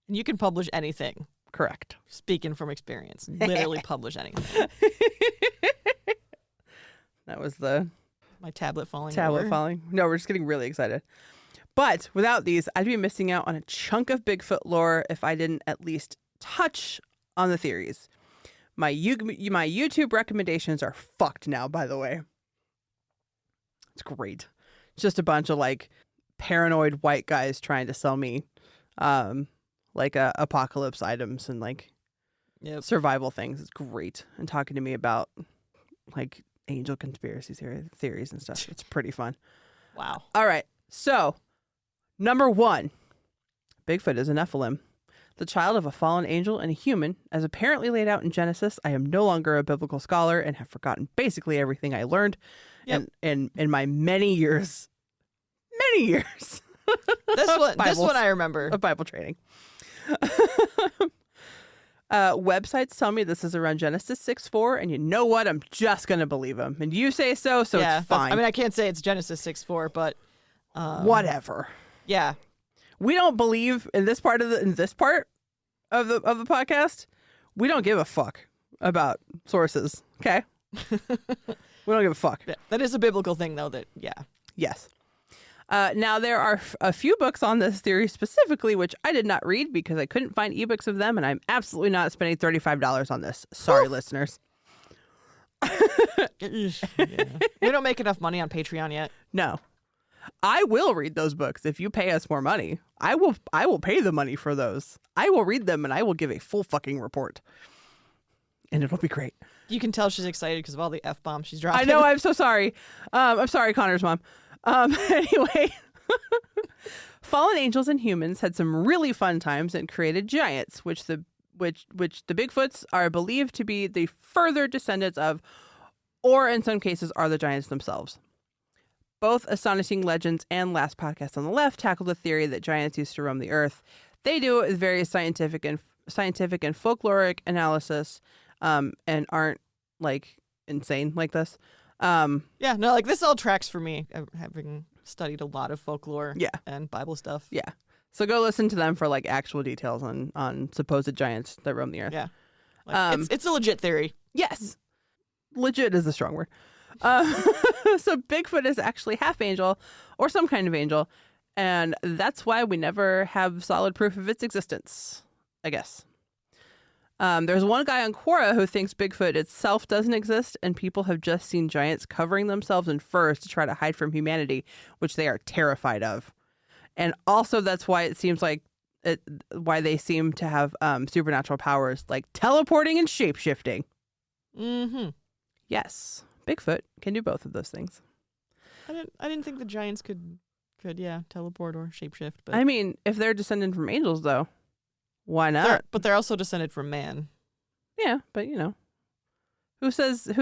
You can publish anything. Correct. Speaking from experience. Literally publish anything. That was my tablet falling over. No, we're just getting really excited. But without these, I'd be missing out on a chunk of Bigfoot lore if I didn't at least touch on the theories. My YouTube recommendations are fucked now, by the way. It's great. It's just a bunch of like paranoid white guys trying to sell me apocalypse items and like survival things. It's great. And talking to me about like angel conspiracy theories and stuff. It's pretty fun. Wow. All right. So, number 1, Bigfoot is a Nephilim, the child of a fallen angel and a human, as apparently laid out in Genesis. I am no longer a biblical scholar and have forgotten basically everything I learned in my many years. This one I remember. Of Bible training. Websites tell me this is around Genesis 6:4, and you know what? I'm just going to believe them. And you say so it's fine. I mean, I can't say it's Genesis 6:4, but... whatever. Yeah. We don't believe in this part of the podcast. We don't give a fuck about sources, okay? We don't give a fuck. Yeah, that is a biblical thing, though, Yes. Now, there are a few books on this theory specifically, which I did not read because I couldn't find ebooks of them, and I'm absolutely not spending $35 on this. Sorry, listeners. We don't make enough money on Patreon yet. No. I will read those books if you pay us more money. I will pay the money for those. I will read them, and I will give a full fucking report. And it'll be great. You can tell she's excited because of all the F-bombs she's dropping. I know. I'm so sorry. I'm sorry, Connor's mom. Anyway, fallen angels and humans had some really fun times and created giants, which the Bigfoots are believed to be the further descendants of, or in some cases are the giants themselves. Both Astonishing Legends and Last Podcast on the Left tackle the theory that giants used to roam the earth. They do it with various scientific and folkloric analysis, and aren't like insane like this. This all tracks for me, having studied a lot of folklore and Bible stuff. Yeah. So go listen to them for like actual details on supposed giants that roam the earth. Yeah. It's a legit theory. Yes. Legit is a strong word. So Bigfoot is actually half angel or some kind of angel, and that's why we never have solid proof of its existence, I guess. There's one guy on Quora who thinks Bigfoot itself doesn't exist, and people have just seen giants covering themselves in furs to try to hide from humanity, which they are terrified of. And also that's why it seems like why they seem to have supernatural powers like teleporting and shapeshifting. Mm-hmm. Yes. Bigfoot can do both of those things. I didn't think the giants could teleport or shapeshift. But I mean, if they're descended from angels, though, why not? They're also descended from man. Yeah, but you know, who says the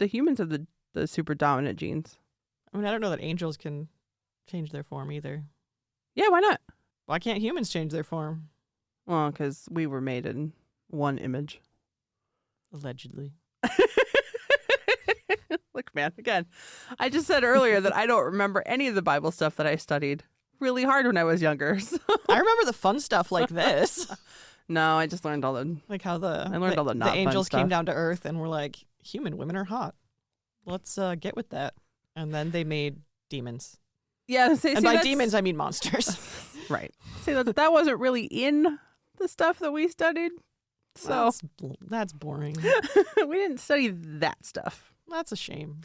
humans have the super dominant genes? I mean, I don't know that angels can change their form either. Yeah, why not? Why can't humans change their form? Well, because we were made in one image. Allegedly. Look, man, again, I just said earlier that I don't remember any of the Bible stuff that I studied really hard when I was younger. So. I remember the fun stuff like this. No, I just learned all the all the angels fun came stuff. down to Earth and were like, human women are hot. Let's get with that. And then they made demons. Yeah, and by demons I mean monsters. Right. See, that wasn't really in the stuff that we studied. So that's boring. We didn't study that stuff. That's a shame.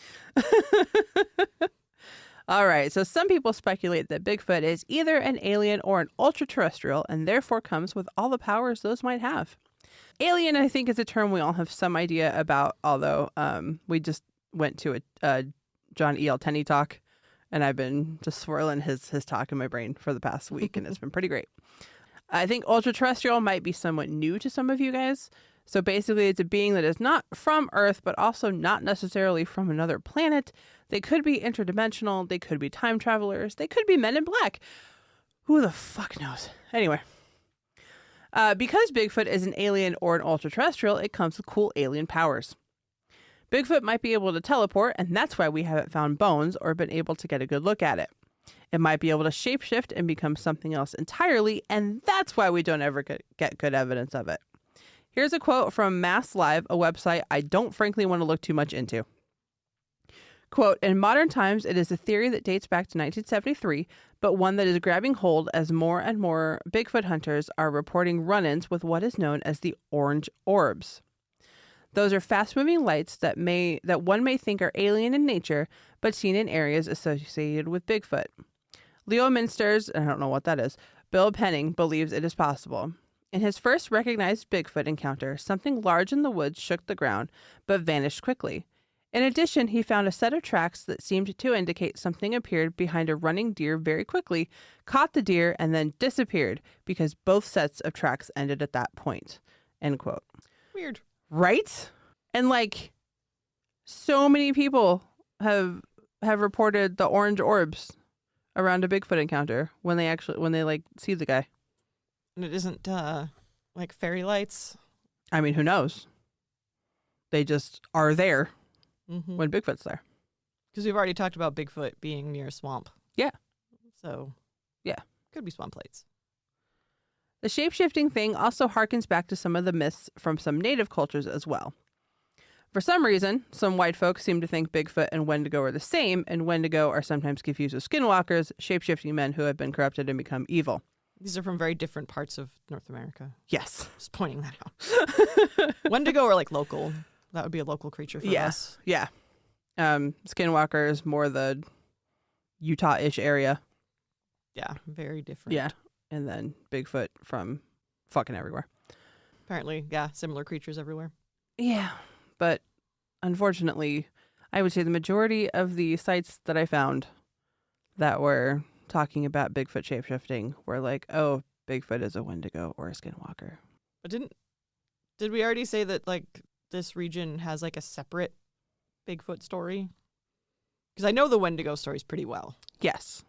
All right. So some people speculate that Bigfoot is either an alien or an ultra-terrestrial and therefore comes with all the powers those might have. Alien, I think, is a term we all have some idea about, although we just went to a John E.L. Tenney talk, and I've been just swirling his talk in my brain for the past week, and it's been pretty great. I think ultra-terrestrial might be somewhat new to some of you guys. So basically, it's a being that is not from Earth, but also not necessarily from another planet. They could be interdimensional. They could be time travelers. They could be men in black. Who the fuck knows? Anyway, because Bigfoot is an alien or an ultra-terrestrial, it comes with cool alien powers. Bigfoot might be able to teleport, and that's why we haven't found bones or been able to get a good look at it. It might be able to shapeshift and become something else entirely, and that's why we don't ever get good evidence of it. Here's a quote from Mass Live, a website I don't frankly want to look too much into. Quote, "In modern times, it is a theory that dates back to 1973, but one that is grabbing hold as more and more Bigfoot hunters are reporting run-ins with what is known as the orange orbs. Those are fast-moving lights that one may think are alien in nature, but seen in areas associated with Bigfoot. Llewellyn's, I don't know what that is, Bill Penning believes it is possible. In his first recognized Bigfoot encounter, something large in the woods shook the ground, but vanished quickly. In addition, he found a set of tracks that seemed to indicate something appeared behind a running deer very quickly, caught the deer, and then disappeared because both sets of tracks ended at that point. End quote. Weird. Right? And like, so many people have reported the orange orbs around a Bigfoot encounter when they like see the guy. And it isn't like fairy lights. I mean, who knows? They just are there when Bigfoot's there. Because we've already talked about Bigfoot being near a swamp. Yeah. So, yeah. Could be swamp lights. The shape-shifting thing also harkens back to some of the myths from some native cultures as well. For some reason, some white folks seem to think Bigfoot and Wendigo are the same, and Wendigo are sometimes confused with skinwalkers, shape-shifting men who have been corrupted and become evil. These are from very different parts of North America. Yes. Just pointing that out. Wendigo are like local. That would be a local creature for us. Yeah. Skinwalker is more the Utah-ish area. Yeah, very different. Yeah. And then Bigfoot from fucking everywhere. Apparently, yeah, similar creatures everywhere. Yeah. But unfortunately, I would say the majority of the sites that I found that were talking about Bigfoot shapeshifting were like, oh, Bigfoot is a Wendigo or a skinwalker. But did we already say that like this region has like a separate Bigfoot story? Because I know the Wendigo stories pretty well. Yes.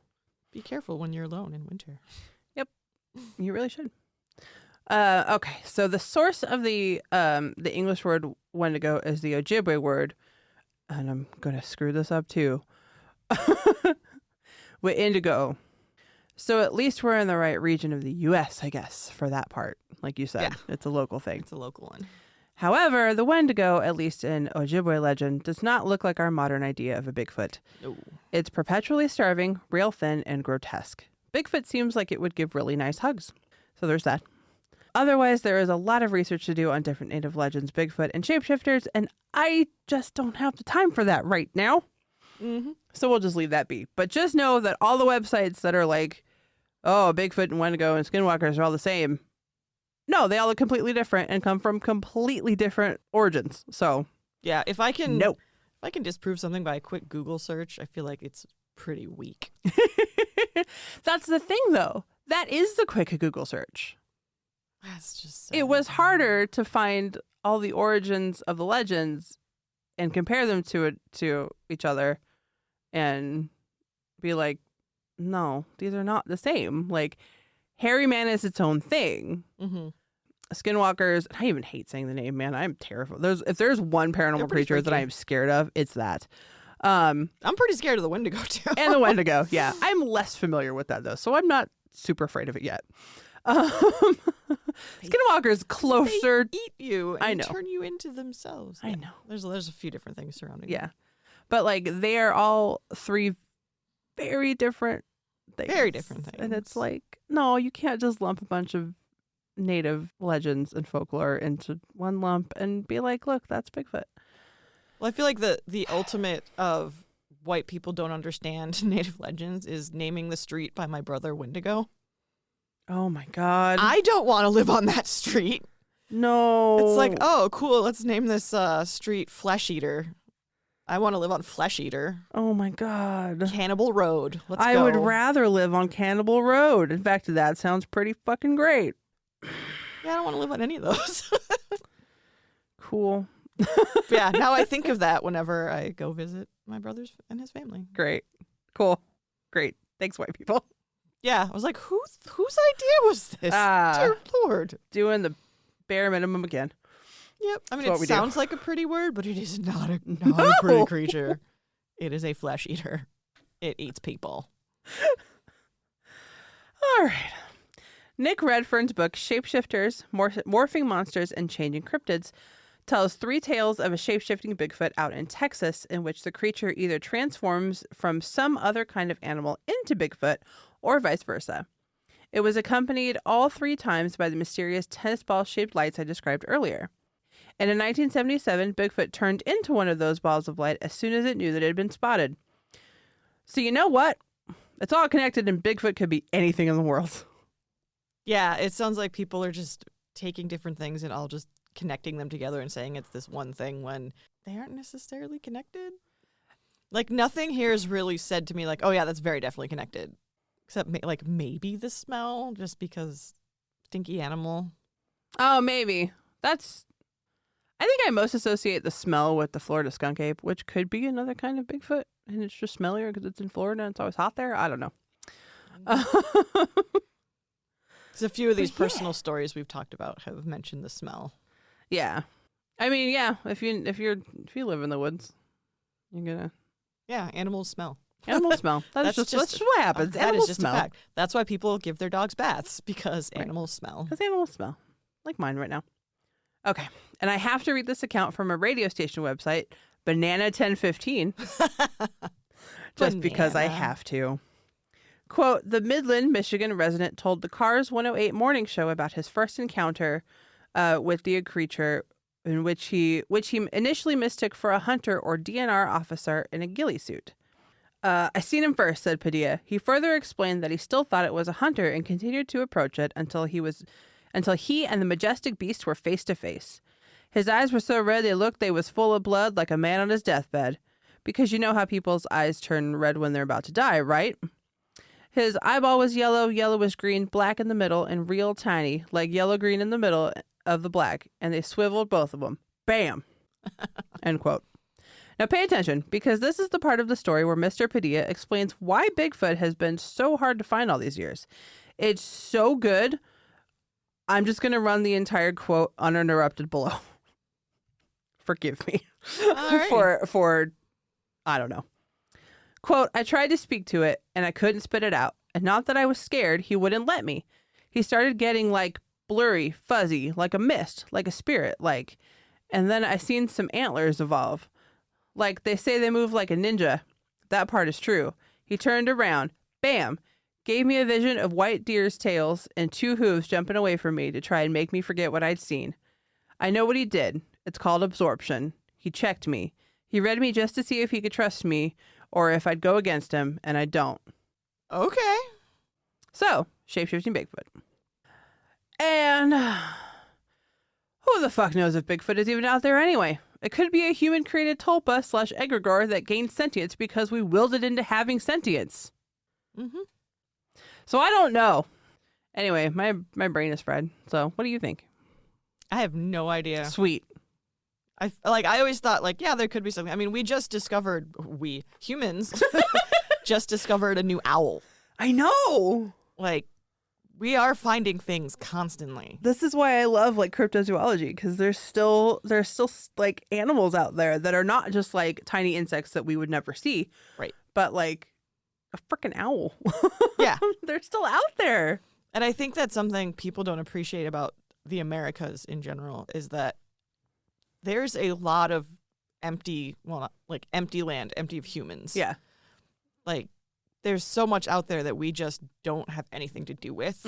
Be careful when you're alone in winter. Yep. You really should. Okay, so the source of the English word Wendigo is the Ojibwe word, and I'm going to screw this up too, with indigo. So at least we're in the right region of the U.S., I guess, for that part. Like you said, Yeah. It's a local thing. It's a local one. However, the Wendigo, at least in Ojibwe legend, does not look like our modern idea of a Bigfoot. No. It's perpetually starving, real thin, and grotesque. Bigfoot seems like it would give really nice hugs. So there's that. Otherwise, there is a lot of research to do on different native legends, Bigfoot, and shapeshifters, and I just don't have the time for that right now. Mm-hmm. So we'll just leave that be. But just know that all the websites that are like, oh, Bigfoot and Wendigo and skinwalkers are all the same. No, they all look completely different and come from completely different origins. So yeah, if I can disprove something by a quick Google search, I feel like it's pretty weak. That's the thing, though. That is the quick Google search. That's just It was harder to find all the origins of the legends and compare them to each other and be like, no, these are not the same. Like, hairy man is its own thing. Mm-hmm. Skinwalkers, I even hate saying the name, man. I'm terrified. If there's one paranormal creature that I'm scared of, it's that. I'm pretty scared of the Wendigo too. And the Wendigo, yeah. I'm less familiar with that though, so I'm not super afraid of it yet. Skinwalker's closer. They eat you and I know. turn you into themselves. I know. There's a few different things surrounding Yeah. But like they are all three very different things. Very different things. And it's like, no, you can't just lump a bunch of native legends and folklore into one lump and be like, look, that's Bigfoot. Well, I feel like the ultimate of white people don't understand native legends is naming the street by my brother Wendigo. Oh my God. I don't want to live on that street. No. It's like, oh, cool, let's name this street Flesh Eater. I want to live on Flesh Eater. Oh my God. Cannibal Road. Let's go. I would rather live on Cannibal Road. In fact, that sounds pretty fucking great. Yeah, I don't want to live on any of those. Cool. Yeah, now I think of that whenever I go visit my brother and his family. Great. Cool. Great. Thanks, white people. Yeah, I was like, whose idea was this? Dear Lord. Doing the bare minimum again. Yep. I mean, That's it sounds like a pretty word, but it is not a pretty creature. It is a flesh eater. It eats people. All right. Nick Redfern's book, Shapeshifters, Morphing Monsters and Changing Cryptids, tells 3 tales of a shape-shifting Bigfoot out in Texas in which the creature either transforms from some other kind of animal into Bigfoot or vice versa. It was accompanied all 3 times by the mysterious tennis ball-shaped lights I described earlier. And in 1977, Bigfoot turned into one of those balls of light as soon as it knew that it had been spotted. So you know what? It's all connected, and Bigfoot could be anything in the world. Yeah, it sounds like people are just taking different things and all just connecting them together and saying it's this one thing when they aren't necessarily connected. Like, nothing here is really said to me like, oh, yeah, that's very definitely connected. Except, like, maybe the smell, just because stinky animal. Oh, maybe. I think I most associate the smell with the Florida skunk ape, which could be another kind of Bigfoot. And it's just smellier because it's in Florida and it's always hot there. I don't know. There's a few of these personal stories we've talked about have mentioned the smell. Yeah. I mean, yeah, if you live in the woods, you're gonna. Yeah, animals smell. Animals smell. That's just what happens. That Animals is just smell. a fact. That's why people give their dogs baths, because animals smell. Because animals smell. Like mine right now. Okay. And I have to read this account from a radio station website, Banana 1015, just because I have to. Quote, the Midland, Michigan resident told the Cars 108 morning show about his first encounter with the creature, in which he initially mistook for a hunter or DNR officer in a ghillie suit. I seen him first, said Padilla. He further explained that he still thought it was a hunter and continued to approach it until he and the majestic beast were face to face. His eyes were so red they was full of blood, like a man on his deathbed. Because you know how people's eyes turn red when they're about to die, right? His eyeball was yellow, yellowish green, black in the middle, and real tiny, like yellow-green in the middle of the black, and they swiveled both of them. Bam! End quote. Now pay attention, because this is the part of the story where Mr. Padilla explains why Bigfoot has been so hard to find all these years. It's so good, I'm just going to run the entire quote uninterrupted below. Forgive me for, I don't know. Quote, I tried to speak to it, and I couldn't spit it out. And not that I was scared, he wouldn't let me. He started getting, like, blurry, fuzzy, like a mist, like a spirit, like. And then I seen some antlers evolve. Like, they say they move like a ninja. That part is true. He turned around. Bam! Gave me a vision of white deer's tails and two hooves jumping away from me to try and make me forget what I'd seen. I know what he did. It's called absorption. He checked me. He read me just to see if he could trust me or if I'd go against him, and I don't. Okay. So, shapeshifting Bigfoot. And who the fuck knows if Bigfoot is even out there anyway? It could be a human-created tulpa / egregore that gained sentience because we willed it into having sentience. Mm-hmm. So I don't know. Anyway, my brain is fried. So what do you think? I have no idea. Sweet. I always thought, like, yeah, there could be something. I mean, humans just discovered a new owl. I know. Like, we are finding things constantly. This is why I love, like, cryptozoology, because there's still like animals out there that are not just like tiny insects that we would never see, right? But like a freaking owl. Yeah, they're still out there. And I think that's something people don't appreciate about the Americas in general is that there's a lot of empty land, empty of humans. Yeah, like. There's so much out there that we just don't have anything to do with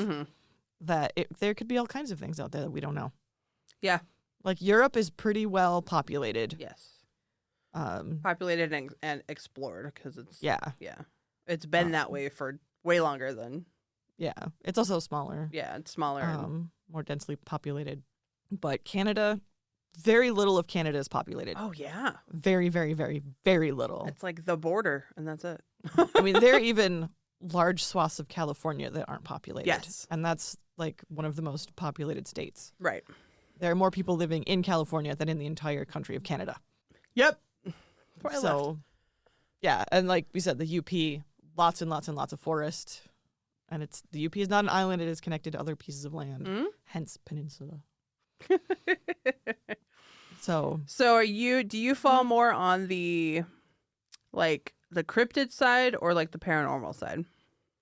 that there could be all kinds of things out there that we don't know. Yeah. Like Europe is pretty well populated. Yes. Populated and explored because it's... Yeah. Yeah. It's been that way for way longer than... Yeah. It's also smaller. Yeah, it's smaller. More densely populated. But Canada... Very little of Canada is populated. Oh, yeah. Very, very, very, very little. It's like the border, and that's it. I mean, there are even large swaths of California that aren't populated. Yes. And that's like one of the most populated states. Right. There are more people living in California than in the entire country of Canada. Yep. So, yeah. And like we said, the UP, lots and lots and lots of forest. And the UP is not an island. It is connected to other pieces of land, hence peninsula. So do you fall more on the cryptid side or like the paranormal side?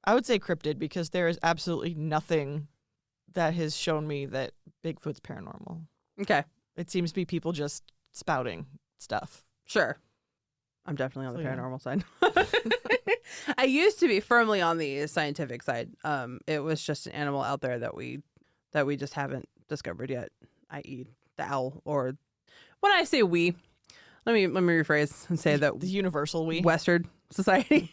I would say cryptid because there is absolutely nothing that has shown me that Bigfoot's paranormal. Okay. It seems to be people just spouting stuff. Sure. I'm definitely on the paranormal side. I used to be firmly on the scientific side. It was just an animal out there that we just haven't discovered yet, i.e. the owl. Or when I say we, let me rephrase and say that the universal we, Western society.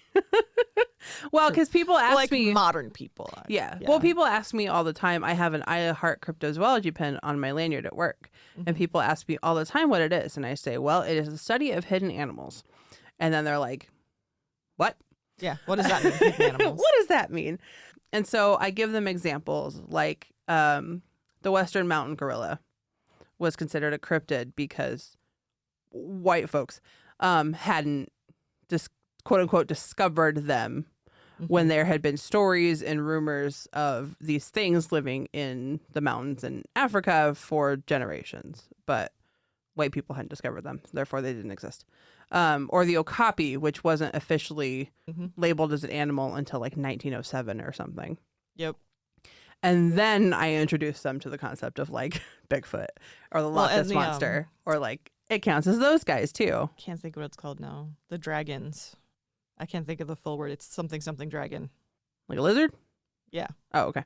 Well, because people ask like me. modern people. Yeah. Well, people ask me all the time. I have an I Heart Cryptozoology pin on my lanyard at work. And people ask me all the time what it is. And I say, well, it is the study of hidden animals. And then they're like, what? Yeah. What does that mean? Hidden animals. What does that mean? And so I give them examples like the Western mountain gorilla was considered a cryptid because white folks hadn't just quote unquote discovered them when there had been stories and rumors of these things living in the mountains in Africa for generations, but white people hadn't discovered them, therefore they didn't exist. Or the okapi, which wasn't officially labeled as an animal until like 1907 or something. Yep. And then I introduced them to the concept of like Bigfoot or the Loch Ness Monster, or like it counts as those guys too. Can't think what it's called now. The dragons. I can't think of the full word. It's something dragon. Like a lizard? Yeah. Oh, okay.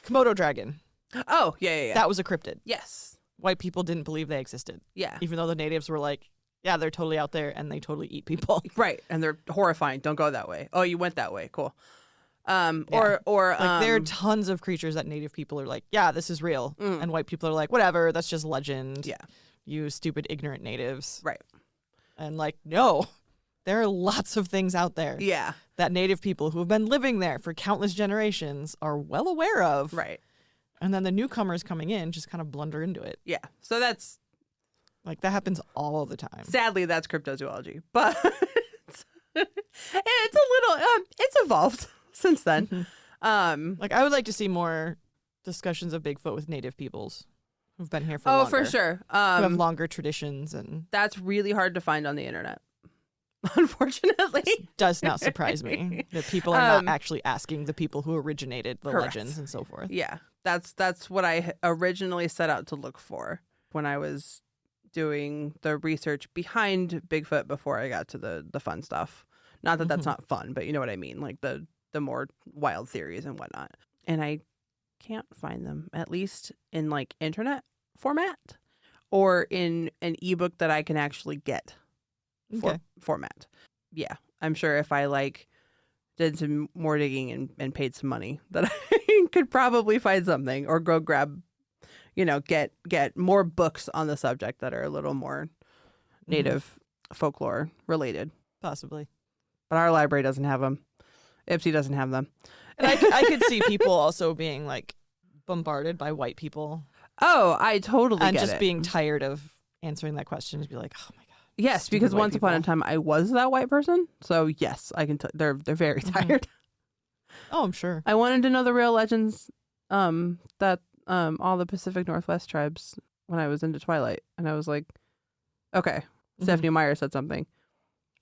Komodo dragon. Oh, yeah. That was a cryptid. Yes. White people didn't believe they existed. Yeah. Even though the natives were like, yeah, they're totally out there and they totally eat people. Right. And they're horrifying. Don't go that way. Oh, you went that way. Cool. Or like there are tons of creatures that native people are like, yeah, this is real. And white people are like, whatever, that's just legend. Yeah. You stupid, ignorant natives. Right. And like, no, there are lots of things out there. Yeah. That native people who have been living there for countless generations are well aware of. Right. And then the newcomers coming in just kind of blunder into it. Yeah. So that's like, that happens all the time. Sadly, that's cryptozoology. But it's a little, it's evolved since then. Like, I would like to see more discussions of Bigfoot with native peoples who've been here for longer. Oh, for sure. Who have longer traditions. And that's really hard to find on the internet. Unfortunately, it does not surprise me that people are not actually asking the people who originated the correct. legends and so forth. Yeah, that's what I originally set out to look for when I was doing the research behind Bigfoot before I got to the fun stuff. Not that that's not fun, but you know what I mean, like the more wild theories and whatnot. And I can't find them, at least in like internet format or in an ebook that I can actually get. Format. Yeah, I'm sure if I like did some more digging and paid some money that I could probably find something or go grab, get more books on the subject that are a little more native folklore related. Possibly. But our library doesn't have them. Ipsy doesn't have them. And I could see people also being like bombarded by white people. Oh, I totally and get just it. being tired of answering that question and be like, oh my God. Yes, because once upon a time I was that white person. So yes, I can. They're very tired. Oh, I'm sure. I wanted to know the real legends that all the Pacific Northwest tribes when I was into Twilight, and I was like, okay, Stephanie Meyer said something.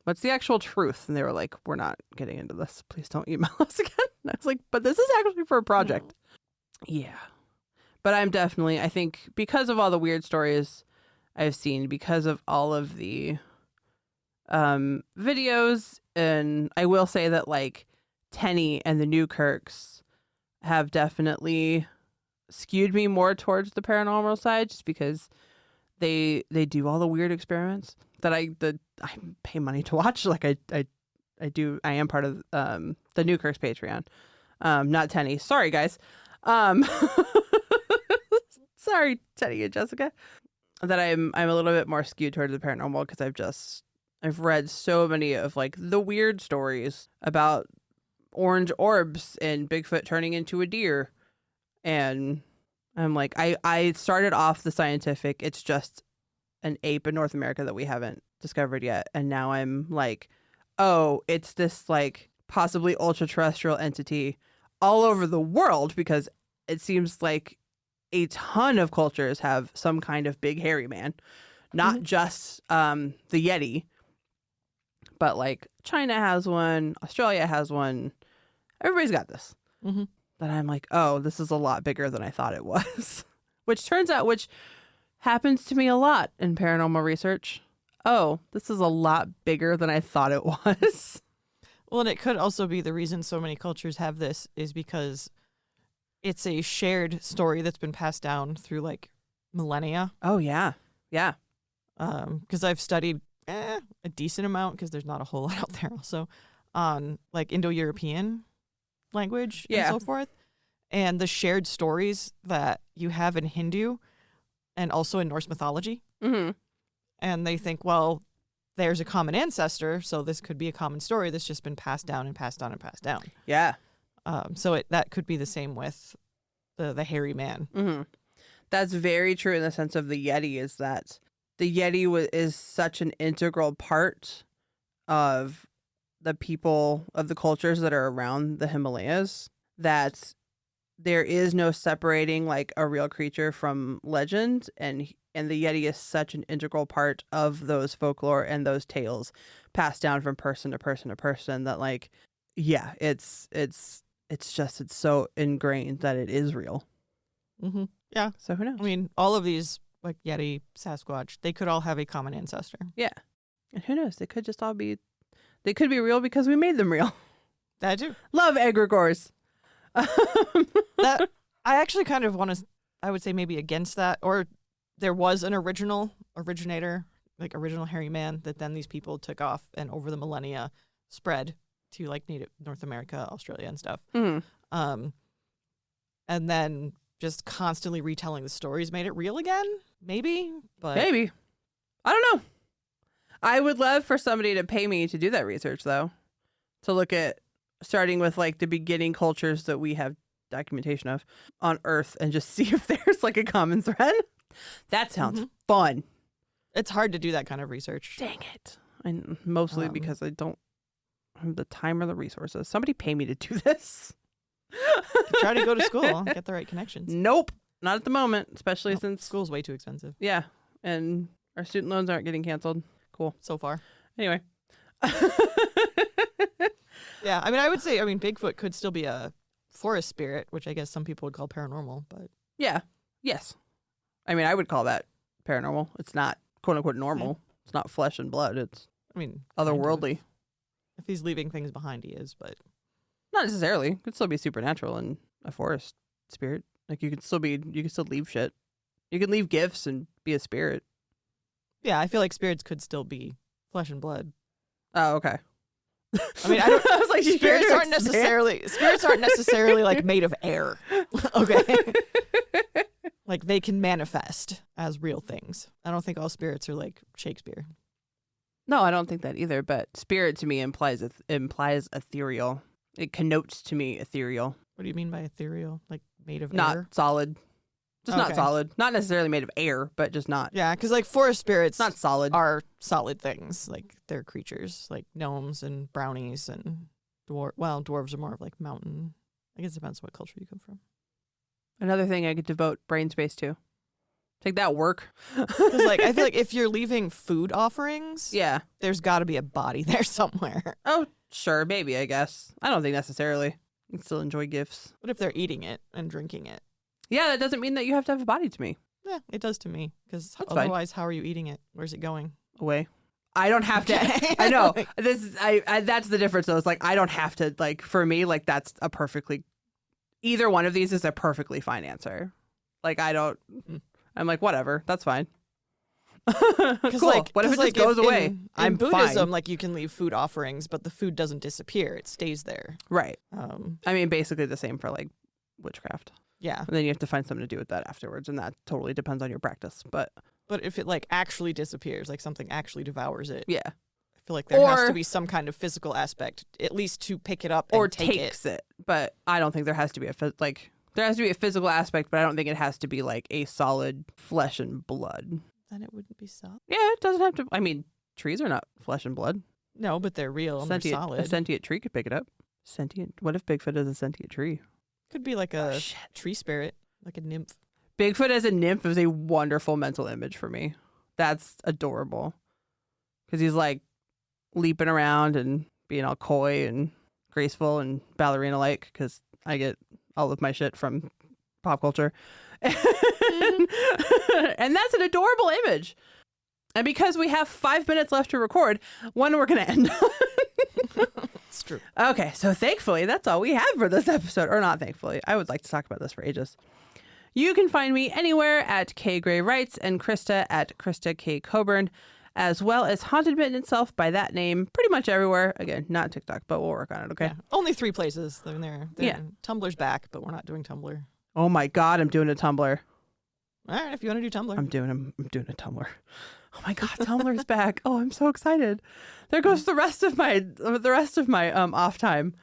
What's the actual truth? And they were like, we're not getting into this. Please don't email us again. And I was like, but this is actually for a project. Yeah, but I'm definitely. I think because of all the weird stories I've seen, because of all of the videos, and I will say that like Tenny and the Newkirks have definitely skewed me more towards the paranormal side, just because they do all the weird experiments that I pay money to watch. Like I am part of the Newkirks Patreon, not Tenny. Sorry guys, sorry Tenny and Jessica. That I'm a little bit more skewed towards the paranormal because I've read so many of like the weird stories about orange orbs and Bigfoot turning into a deer, and I'm like I started off the scientific, it's just an ape in North America that we haven't discovered yet, and now I'm like, oh, it's this like possibly ultra terrestrial entity all over the world, because it seems like a ton of cultures have some kind of big hairy man, not just the Yeti, but like China has one, Australia has one. Everybody's got this. That I'm like, oh, this is a lot bigger than I thought it was, which happens to me a lot in paranormal research. Oh, this is a lot bigger than I thought it was. Well, and it could also be the reason so many cultures have this is because it's a shared story that's been passed down through like millennia. Oh, yeah. Yeah. Because I've studied a decent amount, because there's not a whole lot out there also, on like Indo-European language Yeah. and so forth, and the shared stories that you have in Hindu and also in Norse mythology. Mm-hmm. And they think, well, there's a common ancestor, so this could be a common story that's just been passed down and passed down and passed down. Yeah. So that could be the same with the hairy man. Mm-hmm. That's very true in the sense of the Yeti, is that the Yeti is such an integral part of the people, of the cultures that are around the Himalayas, that there is no separating like a real creature from legend, and the Yeti is such an integral part of those folklore and those tales passed down from person to person to person that like, yeah, it's so ingrained that it is real. Mm-hmm. Yeah. So who knows? I mean, all of these, like Yeti, Sasquatch, they could all have a common ancestor. Yeah. And who knows? They could just all be, they could be real because we made them real. That too. Love egregores. That I actually kind of want to, I would say maybe against that, or there was an originator, like original hairy man, that then these people took off and over the millennia spread to like native North America, Australia and stuff. Mm. And then just constantly retelling the stories made it real again, maybe. But Maybe. I don't know. I would love for somebody to pay me to do that research, though, to look at starting with like the beginning cultures that we have documentation of on Earth and just see if there's like a common thread. That sounds fun. It's hard to do that kind of research. Dang it. And mostly because I don't have the time or the resources. Somebody pay me to do this. Try to go to school, get the right connections. Nope. Not at the moment, especially since school's way too expensive. Yeah. And our student loans aren't getting canceled. Cool. So far. Anyway. Yeah, I mean, I would say, Bigfoot could still be a forest spirit, which I guess some people would call paranormal, but... Yeah. Yes. I mean, I would call that paranormal. It's not, quote-unquote, normal. Yeah. It's not flesh and blood. It's otherworldly. If he's leaving things behind, he is, but... Not necessarily. It could still be supernatural and a forest spirit. Like, you could still leave shit. You can leave gifts and be a spirit. Yeah, I feel like spirits could still be flesh and blood. Oh, okay. I mean, I was like, spirits aren't necessarily like made of air. Okay. Like they can manifest as real things. I don't think all spirits are like Shakespeare. No, I don't think that either, but spirit to me implies ethereal. It connotes to me ethereal. What do you mean by ethereal? Like made of air? Not solid. Just not solid. Not necessarily made of air, but just not. Yeah, because like forest spirits not solid. Are solid things. Like they're creatures, like gnomes and brownies and dwarves are more of like mountain. I guess it depends what culture you come from. Another thing I could devote brain space to. Take that work. Because like I feel like if you're leaving food offerings, yeah, there's got to be a body there somewhere. Oh, sure, maybe, I guess. I don't think necessarily. You can still enjoy gifts. What if they're eating it and drinking it? Yeah, that doesn't mean that you have to have a body to me. Yeah, it does to me. Because otherwise, how are you eating it? Where's it going? Away. I don't have to. I know. That's the difference, though. It's like, I don't have to, like, for me, like, that's a perfectly, either one of these is a perfectly fine answer. Like, I don't, I'm like, whatever, that's fine. Cool. Like, what if it just goes away? In Buddhism, like, you can leave food offerings, but the food doesn't disappear. It stays there. Right. I mean, basically the same for, like, witchcraft. Yeah. And then you have to find something to do with that afterwards, and that totally depends on your practice. But if it like actually disappears, like something actually devours it. Yeah. I feel like there has to be some kind of physical aspect, at least to pick it up and take it. But I don't think there has to be there has to be a physical aspect, but I don't think it has to be like a solid flesh and blood. Then it wouldn't be solid. Yeah, it doesn't have to. I mean, trees are not flesh and blood. No, but they're real and they're solid. A sentient tree could pick it up. Sentient. What if Bigfoot is a sentient tree? Could be like a tree spirit, like a nymph. Bigfoot as a nymph is a wonderful mental image for me. That's adorable. Because he's like leaping around and being all coy and graceful and ballerina-like, because I get all of my shit from pop culture. And that's an adorable image. And because we have 5 minutes left to record, one we're going to end on. It's true. Okay, so thankfully, that's all we have for this episode. Or not thankfully. I would like to talk about this for ages. You can find me anywhere at K Gray Writes and Krista at Krista K Coburn. as well as Haunted Mitten itself by that name pretty much everywhere. Again, not TikTok, but we'll work on it, okay? Yeah. Only 3 places. They're Yeah. Tumblr's back, but we're not doing Tumblr. Oh my God, I'm doing a Tumblr. All right, if you want to do Tumblr. I'm doing a Tumblr. Oh my God, Tumblr's back. Oh, I'm so excited. There goes the rest of my off time.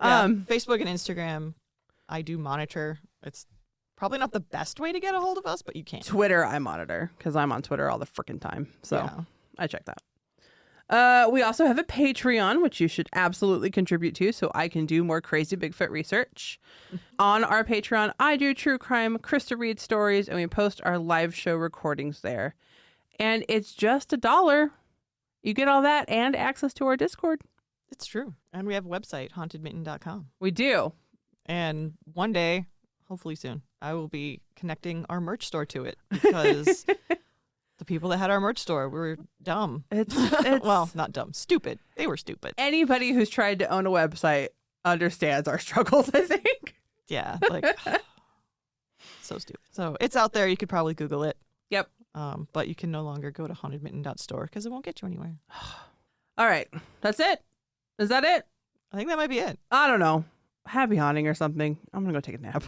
Yeah, Facebook and Instagram, I do monitor. It's probably not the best way to get a hold of us, but you can. Twitter, I monitor because I'm on Twitter all the freaking time. So Yeah. I check that. We also have a Patreon, which you should absolutely contribute to so I can do more crazy Bigfoot research. On our Patreon, I do true crime, Krista reads stories, and we post our live show recordings there. And it's just $1. You get all that and access to our Discord. It's true. And we have a website, hauntedmitten.com. We do. And one day, hopefully soon, I will be connecting our merch store to it because the people that had our merch store were dumb. It's well, not dumb, stupid. They were stupid. Anybody who's tried to own a website understands our struggles, I think. Yeah, like so stupid. So it's out there. You could probably Google it. Yep. But you can no longer go to hauntedmitten.store because it won't get you anywhere. All right. That's it. Is that it? I think that might be it. I don't know. Happy haunting or something. I'm going to go take a nap.